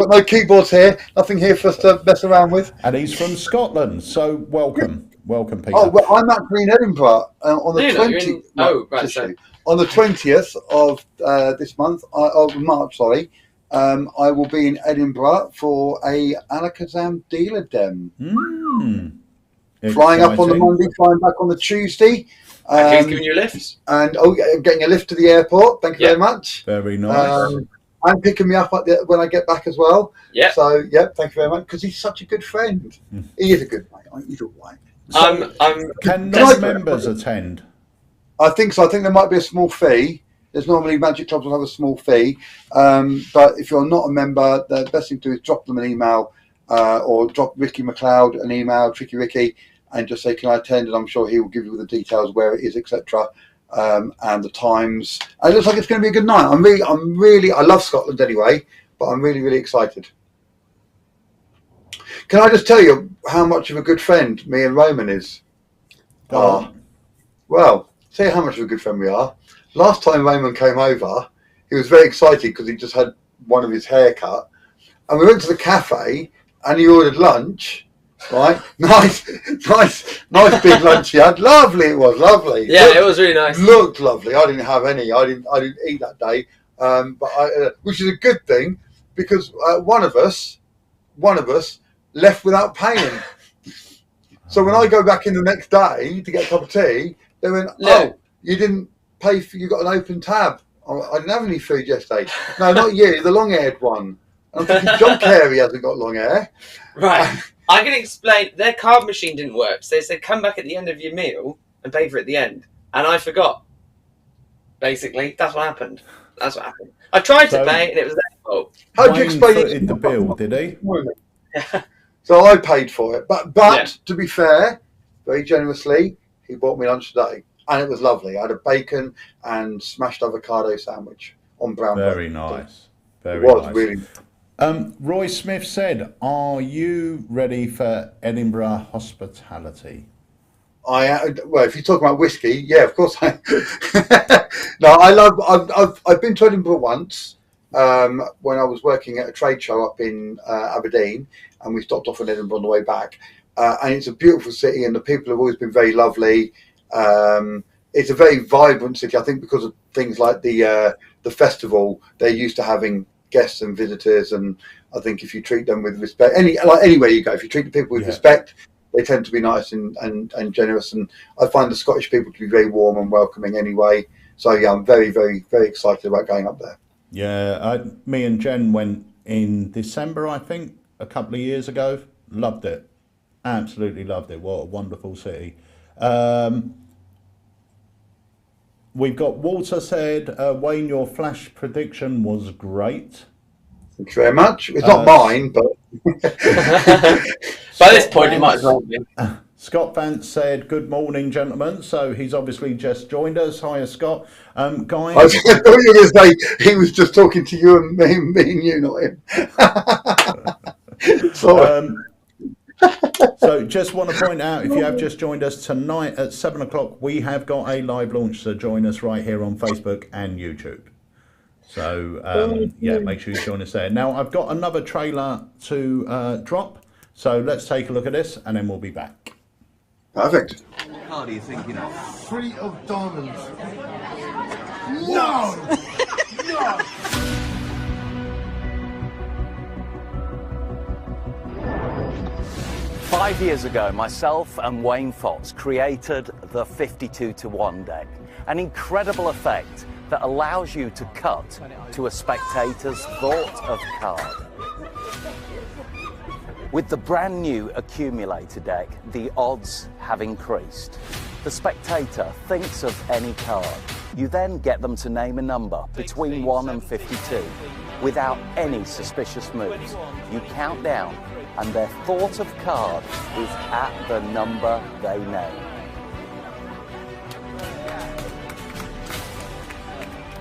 no keyboards here. Nothing here for us to mess around with. And he's from Scotland. So welcome, welcome, Peter. Oh, well, I'm actually in Edinburgh on the 20th. On the 20th of this month, of March, sorry. I will be in Edinburgh for a ALAKAZAM dealer dem. Flying up on the Monday, flying back on the Tuesday. And he's giving you a lift. And getting a lift to the airport. Thank you very much. Very nice. And picking me up when I get back as well. Yeah. So thank you very much, because he's such a good friend. He is a good mate. He's all right. So, can non-members attend? I think so. I think there might be a small fee. There's normally Magic Clubs will have a small fee, but if you're not a member, the best thing to do is drop them an email or drop Ricky McLeod an email, Tricky Ricky, and just say, can I attend? And I'm sure he will give you the details, where it is, etc., and the times. And it looks like it's going to be a good night. I love Scotland anyway, but I'm really, really excited. Can I just tell you how much of a good friend me and Roman is? Well, tell you how much of a good friend we are. Last time Roman came over, he was very excited because he just had one of his hair cut. And we went to the cafe and he ordered lunch, right? Nice big lunch he had. Lovely, it was lovely. Yeah, it was really nice. Looked lovely. I didn't have any. I didn't eat that day, which is a good thing, because one of us left without paying. So when I go back in the next day to get a cup of tea, they went, "Oh, you didn't pay for. You got an open tab. I didn't have any food yesterday." No, not you, the long-haired one. I'm thinking John Carey hasn't got long hair. Right. I can explain. Their card machine didn't work, so they said, come back at the end of your meal and pay for it at the end. And I forgot. Basically, that's what happened. I tried to pay, and it was their fault. How do you explain it? In the bill, did he? So I paid for it. But to be fair, very generously, he bought me lunch today. And it was lovely. I had a bacon and smashed avocado sandwich on brown bread. Very nice. Very nice. Really. Roy Smith said, are you ready for Edinburgh hospitality? Well, if you talk about whiskey, yeah, of course I No, I've been to Edinburgh once when I was working at a trade show up in Aberdeen, and we stopped off in Edinburgh on the way back. And it's a beautiful city, and the people have always been very lovely. It's a very vibrant city, I think, because of things like the festival. They're used to having guests and visitors, and I think if you treat them with respect, anywhere you go, if you treat the people with respect, they tend to be nice and generous. And I find the Scottish people to be very warm and welcoming anyway. So yeah, I'm very, very, very excited about going up there. Yeah, me and Jen went in December, I think, a couple of years ago. Loved it. Absolutely loved it. What a wonderful city. We've got Walter said, Wayne, your Flash prediction was great. Thank you very much. It's not mine, but by this point it might as well be. Scott Vance said, good morning, gentlemen. So he's obviously just joined us. Hiya, Scott. Guys. I thought you were going to say he was just talking to you and me and you, not him. Sorry. So just want to point out, if you have just joined us tonight at 7 o'clock, we have got a live launch, so join us right here on Facebook and YouTube. So yeah, make sure you join us there. Now I've got another trailer to drop, so let's take a look at this and then we'll be back. Perfect. What card are you thinking of? 3 of diamonds. No! No! Five years ago, myself and Wayne Fox created the 52-to-1 deck, an incredible effect that allows you to cut to a spectator's thought of card. With the brand new Accumulator deck, the odds have increased. The spectator thinks of any card. You then get them to name a number between 1 and 52 without any suspicious moves. You count down, and their thought of card is at the number they name.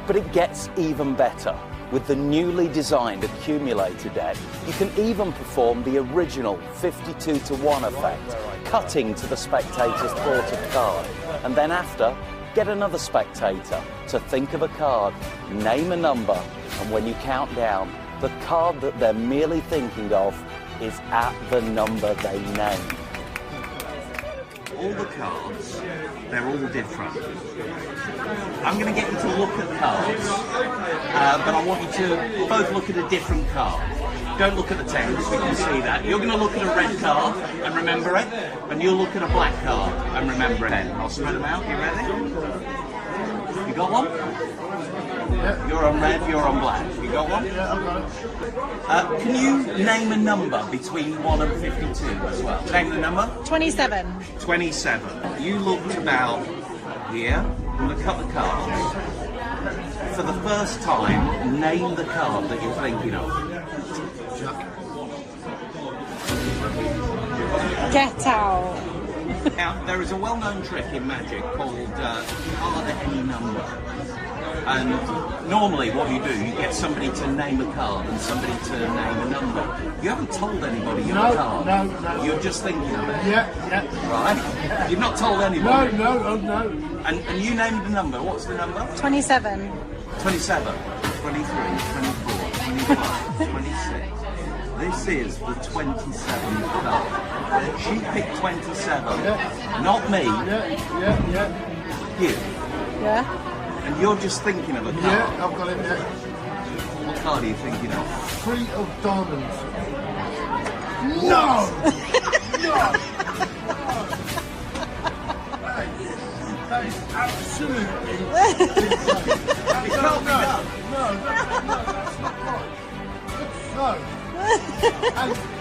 But it gets even better. With the newly designed Accumulator deck, you can even perform the original 52-to-1 effect, cutting to the spectator's thought of card, and then after, get another spectator to think of a card, name a number, and when you count down, the card that they're merely thinking of is at the number they name. All the cards, they're all different. I'm going to get you to look at cards, but I want you to both look at a different card. Don't look at the text, we can see that. You're going to look at a red card and remember it, and you'll look at a black card and remember it. I'll spread them out, you ready? You got one? Yeah. You're on red, you're on black. You got one? Yeah, I've got it. Can you name a number between 1 and 52 as well? Name the number? 27. 27. You looked about here. I'm going to cut the cards. For the first time, name the card that you're thinking of. Get out. Now, there is a well-known trick in Magic called card at any number. And normally what you do, you get somebody to name a card and somebody to name a number. You haven't told anybody your card. No. You're just thinking of it. Yeah. Right? Yeah. You've not told anybody. No. And you named the number. What's the number? 27. 27, 23, 24, 25, 26. This is the 27th card. She picked 27, not me. Yeah. You. Yeah. And you're just thinking of a card. Yeah, I've got it, yeah. What card are you thinking of? 3 of diamonds. No! That is absolutely... It can't be done. No, that's not right.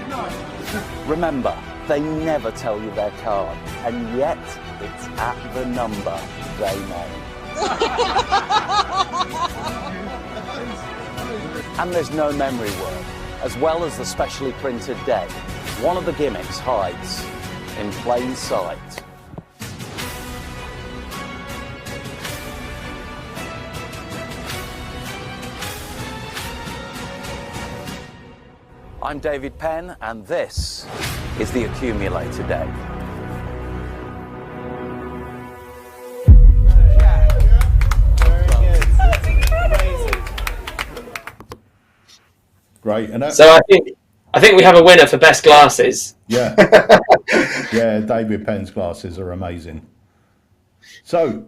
No. Remember, they never tell you their card, and yet it's at the number they name. And there's no memory word, as well as the specially printed deck. One of the gimmicks hides in plain sight. I'm David Penn, and this is the Accumulator deck. Great. And so I think we have a winner for best glasses. Yeah. Yeah, David Penn's glasses are amazing. So,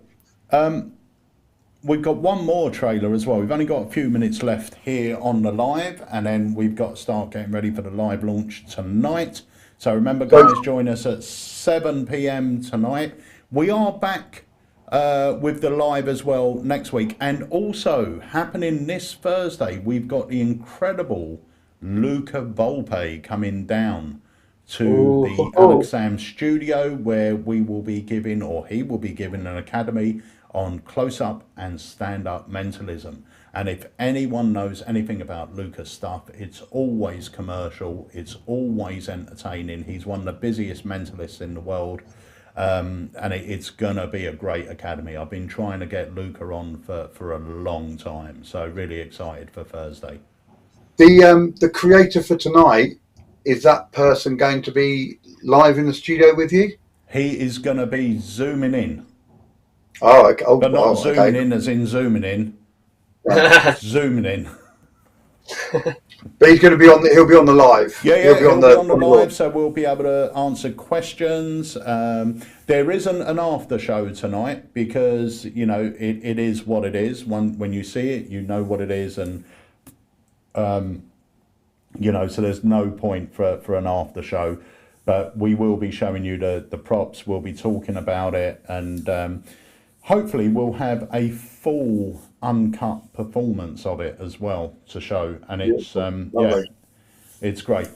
we've got one more trailer as well. We've only got a few minutes left here on the live, and then we've got to start getting ready for the live launch tonight. So remember, guys, join us at 7 p.m. tonight. We are back with the live as well next week. And also happening this Thursday, we've got the incredible Luca Volpe coming down to the Alakazam studio, where we will be giving, or he will be giving, an academy on close-up and stand-up mentalism. And if anyone knows anything about Luca's stuff, it's always commercial, it's always entertaining. He's one of the busiest mentalists in the world, and it's gonna be a great academy. I've been trying to get Luca on for a long time, so really excited for Thursday. The creator for tonight, is that person going to be live in the studio with you? He is going to be zooming in. Oh, okay. But not zooming in as in zooming in. Zooming in. But he's going to be on. He'll be on the live. Yeah, he'll be on the live, so we'll be able to answer questions. There isn't an after show tonight because it is what it is. When you see it, you know what it is, and so there's no point for an after show. But we will be showing you the props. We'll be talking about it, and hopefully we'll have a full uncut performance of it as well to show, and it's it's great.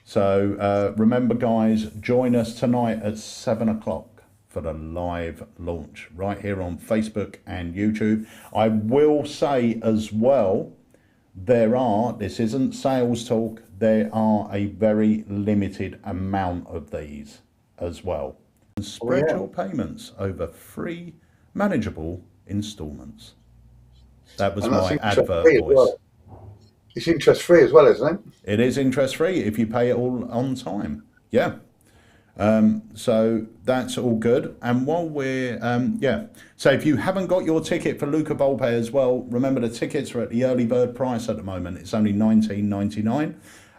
So remember, guys, join us tonight at 7 o'clock for the live launch right here on Facebook and YouTube. I will say as well, this isn't sales talk, there are a very limited amount of these as well. And spread your payments over 3 manageable installments. That was And that's my interest advert free as voice. well. It's interest free as well, isn't it? It is interest free if you pay it all on time. Yeah. So that's all good. And while we're, so if you haven't got your ticket for Luca Volpe as well, remember the tickets are at the early bird price at the moment. It's only $19.99.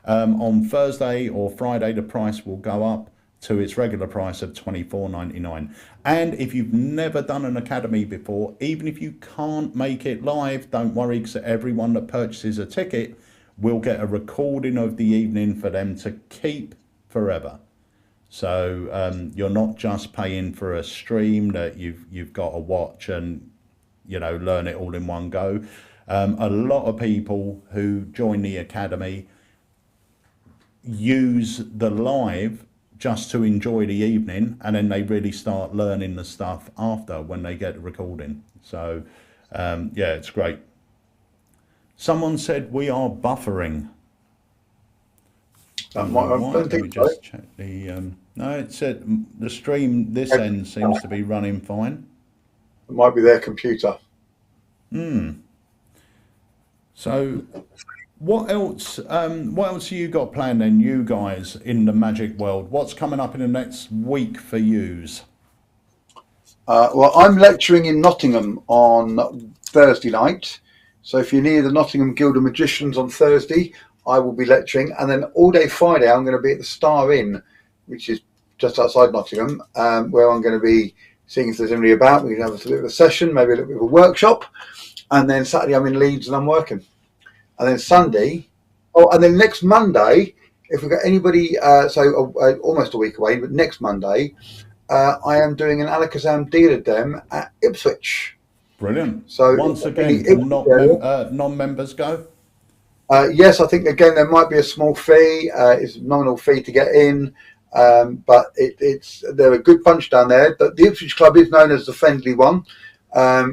On Thursday or Friday, the price will go up to its regular price of $24.99. And if you've never done an academy before, even if you can't make it live, don't worry, because everyone that purchases a ticket will get a recording of the evening for them to keep forever. So you're not just paying for a stream that you've got to watch and learn it all in one go. A lot of people who join the academy use the live just to enjoy the evening, and then they really start learning the stuff after when they get the recording. So yeah, it's great. Someone said we are buffering. Let me just check the no, it said the stream this end seems to be running fine. It might be their computer. So what else have you got planned then, you guys in the magic world? What's coming up in the next week for yous? Well, I'm lecturing in Nottingham on Thursday night. So if you're near the Nottingham Guild of Magicians on Thursday, I will be lecturing. And then all day Friday, I'm going to be at the Star Inn, which is just outside Nottingham, where I'm going to be seeing if there's anybody about. We can have a bit of a session, maybe a little bit of a workshop. And then Saturday, I'm in Leeds and I'm working. And then Sunday, and then next Monday, if we've got anybody, almost a week away, but next Monday, I am doing an ALAKAZAM dealer dem at Ipswich. Brilliant. So once again, can non-members go? Yes, I think again there might be a small fee. It's a nominal fee to get in, but they're a good bunch down there. The Ipswich Club is known as the friendly one,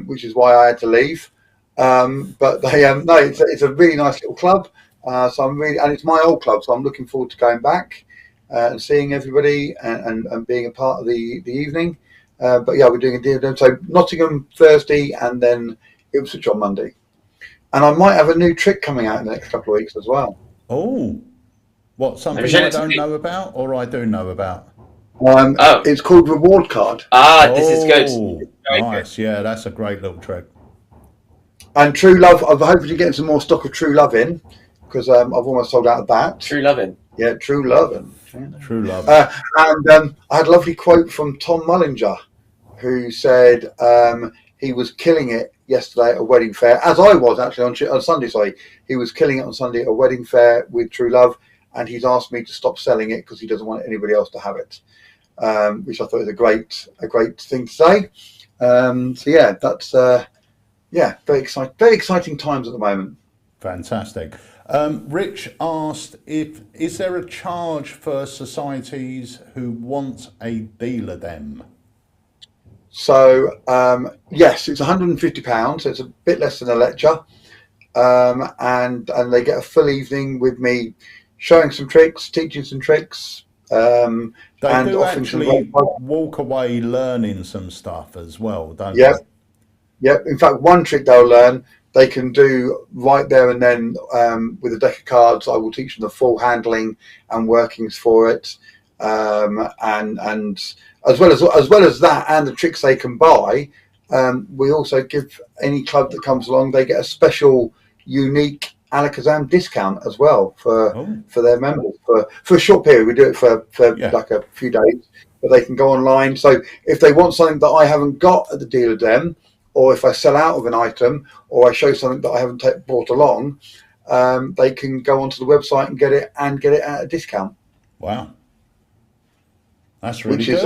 which is why I had to leave. But they no, it's a really nice little club. So and it's my old club, so I'm looking forward to going back and seeing everybody and being a part of the evening. But yeah, we're doing a deal. So Nottingham Thursday and then Ipswich on Monday. And I might have a new trick coming out in the next couple of weeks as well. Oh, what, something I don't know about or I do know about? It's called Reward Card. This is good. Nice, yeah, that's a great little trick. And True Love, I'm hoping to get some more stock of True Love in, because I've almost sold out of that. True Lovin'. Yeah, True Lovin'. True Love. And I had a lovely quote from Tom Mullinger, who said he was killing it yesterday at a wedding fair, as I was actually on Sunday. Sorry, he was killing it on Sunday at a wedding fair with True Love, and he's asked me to stop selling it because he doesn't want anybody else to have it, which I thought was a great thing to say. So yeah, that's very exciting times at the moment. Fantastic. Rich asked is there a charge for societies who want a dealer dem? So yes, it's £150, so it's a bit less than a lecture, and they get a full evening with me showing some tricks, teaching some tricks. They and do actually walk away learning some stuff as well, don't they? Yep. In fact, one trick they'll learn, they can do right there and then with a deck of cards. I will teach them the full handling and workings for it, and as well as that and the tricks they can buy. We also give any club that comes along, they get a special, unique ALAKAZAM discount as well for their members for a short period. We do it for like a few days, but they can go online. So if they want something that I haven't got at the dealer dem, or if I sell out of an item, or I show something that I haven't brought along, they can go onto the website and get it at a discount. Wow, that's really which good. Is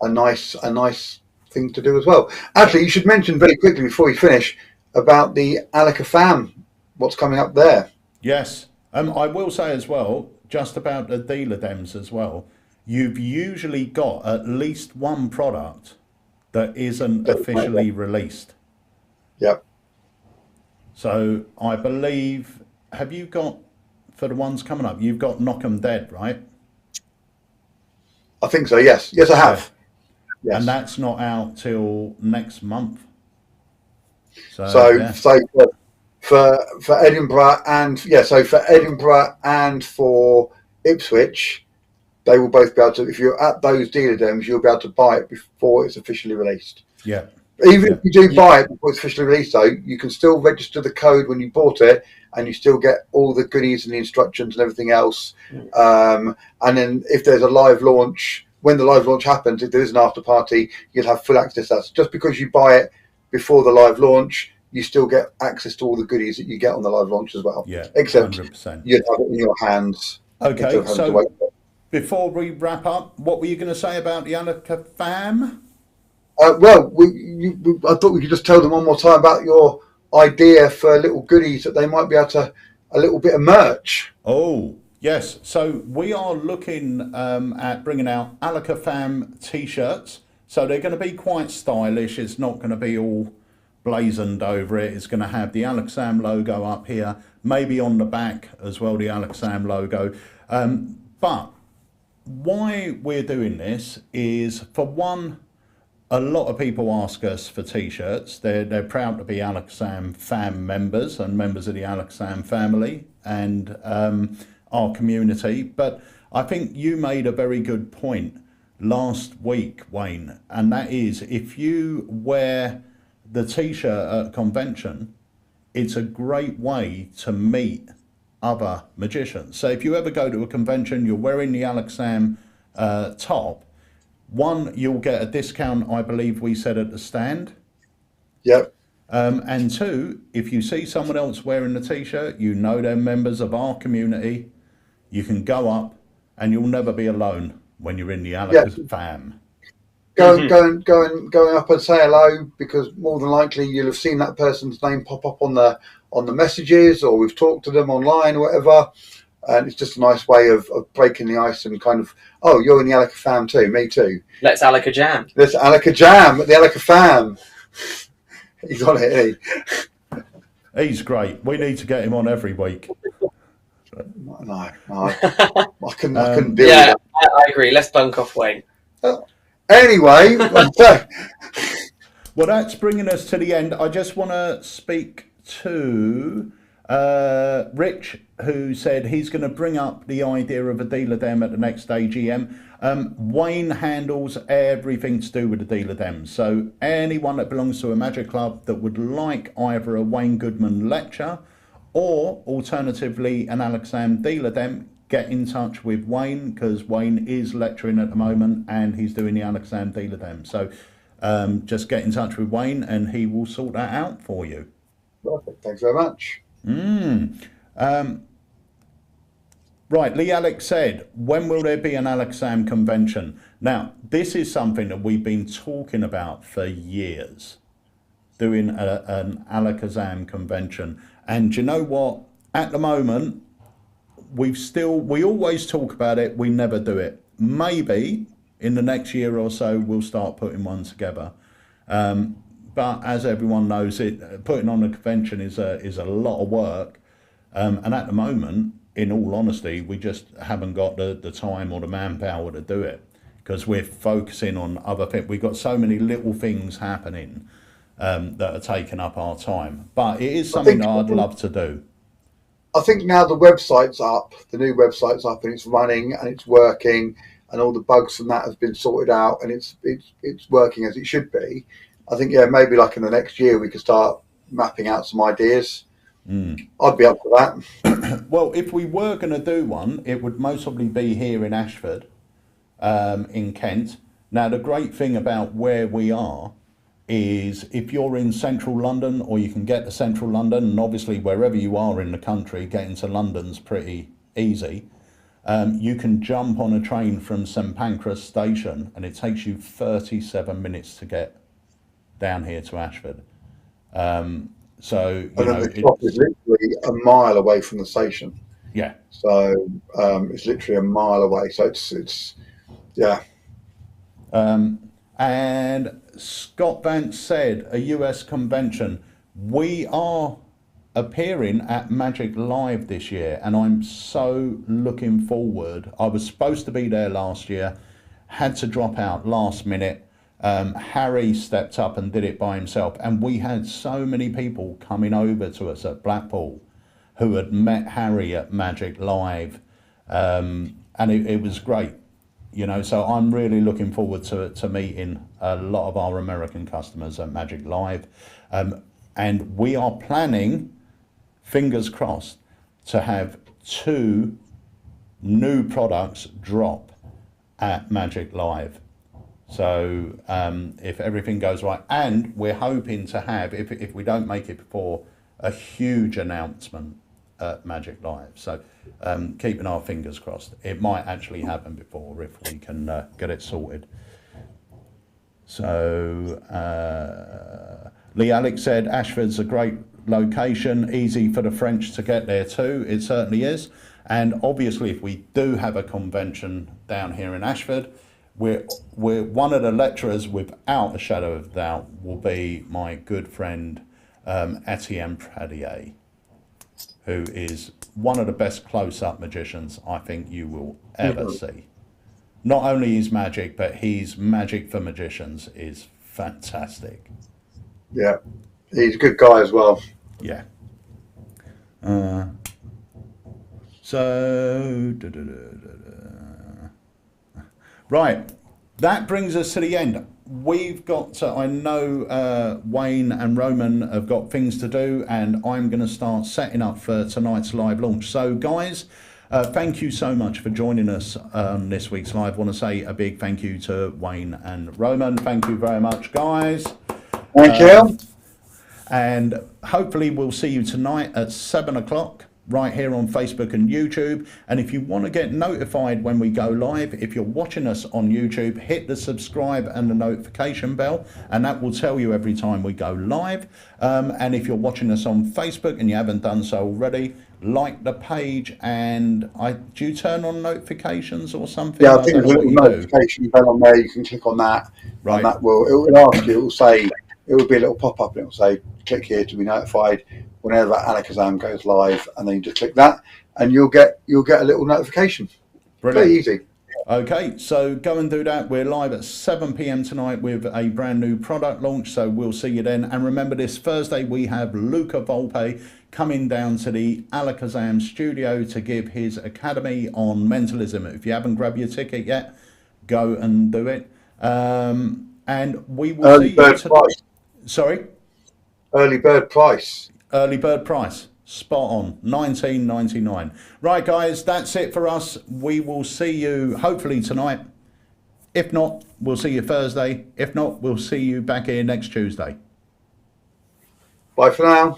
a nice thing to do as well. Actually, you should mention very quickly before we finish about the ALAKAZAM. What's coming up there? Yes, I will say as well, just about the dealer dems as well. You've usually got at least one product that isn't officially released. Yep. So I believe, have you got, for the ones coming up, you've got Knock 'em Dead, right? I think so, yes. Yes, I have. Yeah. Yes. And that's not out till next month. So for Edinburgh and for Ipswich, they will both be able to. If you're at those dealer demos, you'll be able to buy it before it's officially released. Yeah. Even if you do buy it before it's officially released, though, you can still register the code when you bought it, and you still get all the goodies and the instructions and everything else. And then if there's a live launch, when the live launch happens, if there is an after party, you'll have full access to that. So just because you buy it before the live launch, you still get access to all the goodies that you get on the live launch as well. Yeah, except 100%. you'd have it in your hands. Okay, so before we wrap up, what were you going to say about the ALAKAZAM? I thought we could just tell them one more time about your idea for little goodies that they might be able to, a little bit of merch. Oh, yes. So we are looking at bringing out ALAKAZAM t-shirts. So they're going to be quite stylish. It's not going to be all blazoned over it. It's going to have the ALAKAZAM logo up here, maybe on the back as well, the ALAKAZAM logo. But why we're doing this is, for one, a lot of people ask us for t-shirts. They're proud to be ALAKAZAM fam members and members of the ALAKAZAM family and our community. But I think you made a very good point last week, Wayne, and that is, if you wear the t-shirt at a convention, it's a great way to meet other magicians. So if you ever go to a convention, you're wearing the ALAKAZAM top, one, you'll get a discount, I believe we said, at the stand. Yep. And two, if you see someone else wearing the t-shirt, you know they're members of our community, you can go up and you'll never be alone when you're in the ALAKAZAM. Going up and say hello, because more than likely you'll have seen that person's name pop up on the messages, or we've talked to them online or whatever. And it's just a nice way of breaking the ice and kind of, oh, you're in the ALAKAZAM too, me too. Let's ALAKAZAM. Let's ALAKAZAM at the ALAKAZAM. He's on it, isn't he? He's great. We need to get him on every week. No, I couldn't deal with that. I agree. Let's bunk off Wayne. Anyway. Well, that's bringing us to the end. I just want to speak to Rich, who said he's going to bring up the idea of a dealer dem at the next AGM. Wayne handles everything to do with the dealer dem. So anyone that belongs to a magic club that would like either a Wayne Goodman lecture or alternatively an ALAKAZAM dealer dem, get in touch with Wayne, because Wayne is lecturing at the moment and he's doing the ALAKAZAM dealer dem. So just get in touch with Wayne and he will sort that out for you. Perfect. Thanks very much. Right, Lee Alex said, when will there be an ALAKAZAM convention? Now, this is something that we've been talking about for years, doing an ALAKAZAM convention. And you know what? At the moment, we always talk about it, we never do it. Maybe in the next year or so, we'll start putting one together. But as everyone knows, putting on a convention is a lot of work. And at the moment, in all honesty, we just haven't got the time or the manpower to do it, because we're focusing on other things. We've got so many little things happening that are taking up our time. But it is something that I'd love to do. I think now the website's up, the new website's up, and it's running and it's working, and all the bugs from that has been sorted out, and it's working as it should be. I think, yeah, maybe like in the next year we could start mapping out some ideas. I'd be up for that. Well, if we were going to do one, it would most probably be here in Ashford, in Kent. Now, the great thing about where we are is if you're in central London, or you can get to central London, and obviously wherever you are in the country, getting to London's pretty easy. You can jump on a train from St Pancras station and it takes you 37 minutes to get down here to Ashford. So the shop is literally a mile away from the station. Yeah. So it's literally a mile away. So it's yeah. And Scott Vance said, a US convention. We are appearing at Magic Live this year, and I'm so looking forward. I was supposed to be there last year, had to drop out last minute. Harry stepped up and did it by himself, and we had so many people coming over to us at Blackpool who had met Harry at Magic Live, and it was great, you know. So I'm really looking forward to meeting a lot of our American customers at Magic Live, and we are planning, fingers crossed, to have 2 new products drop at Magic Live. So if everything goes right, and we're hoping to have, if we don't make it before, a huge announcement at Magic Live. So keeping our fingers crossed. It might actually happen before if we can get it sorted. So Lee Alex said Ashford's a great location, easy for the French to get there too. It certainly is. And obviously if we do have a convention down here in Ashford, we're one of the lecturers, without a shadow of doubt, will be my good friend Etienne Pradier, who is one of the best close-up magicians I think you will ever see. Not only his magic, but his magic for magicians is fantastic. Yeah, he's a good guy as well. Yeah. Right, that brings us to the end. We've got to, I know Wayne and Roman have got things to do, and I'm going to start setting up for tonight's live launch. So guys, thank you so much for joining us on this week's live. I want to say a big thank you to Wayne and Roman. Thank you very much, guys. Thank you. And hopefully we'll see you tonight at 7 o'clock. Right here on Facebook and YouTube. And if you want to get notified when we go live, if you're watching us on YouTube, hit the subscribe and the notification bell, and that will tell you every time we go live. And if you're watching us on Facebook and you haven't done so already, like the page. And do you turn on notifications or something? Yeah, I think there's a little notification bell on there. You can click on that. Right. And that will ask you, it will say, it will be a little pop-up and it will say, click here to be notified whenever ALAKAZAM goes live, and then you just click that and you'll get a little notification. Brilliant. Very easy. Okay, so go and do that. We're live at 7 p.m. tonight with a brand new product launch, so we'll see you then. And remember, this Thursday we have Luca Volpe coming down to the ALAKAZAM studio to give his academy on mentalism. If you haven't grabbed your ticket yet, go and do it. And we will Early see bird you price. Sorry? Early bird price. Early bird price. Spot on. $19.99. Right, guys, that's it for us. We will see you hopefully tonight. If not, we'll see you Thursday. If not, we'll see you back here next Tuesday. Bye for now.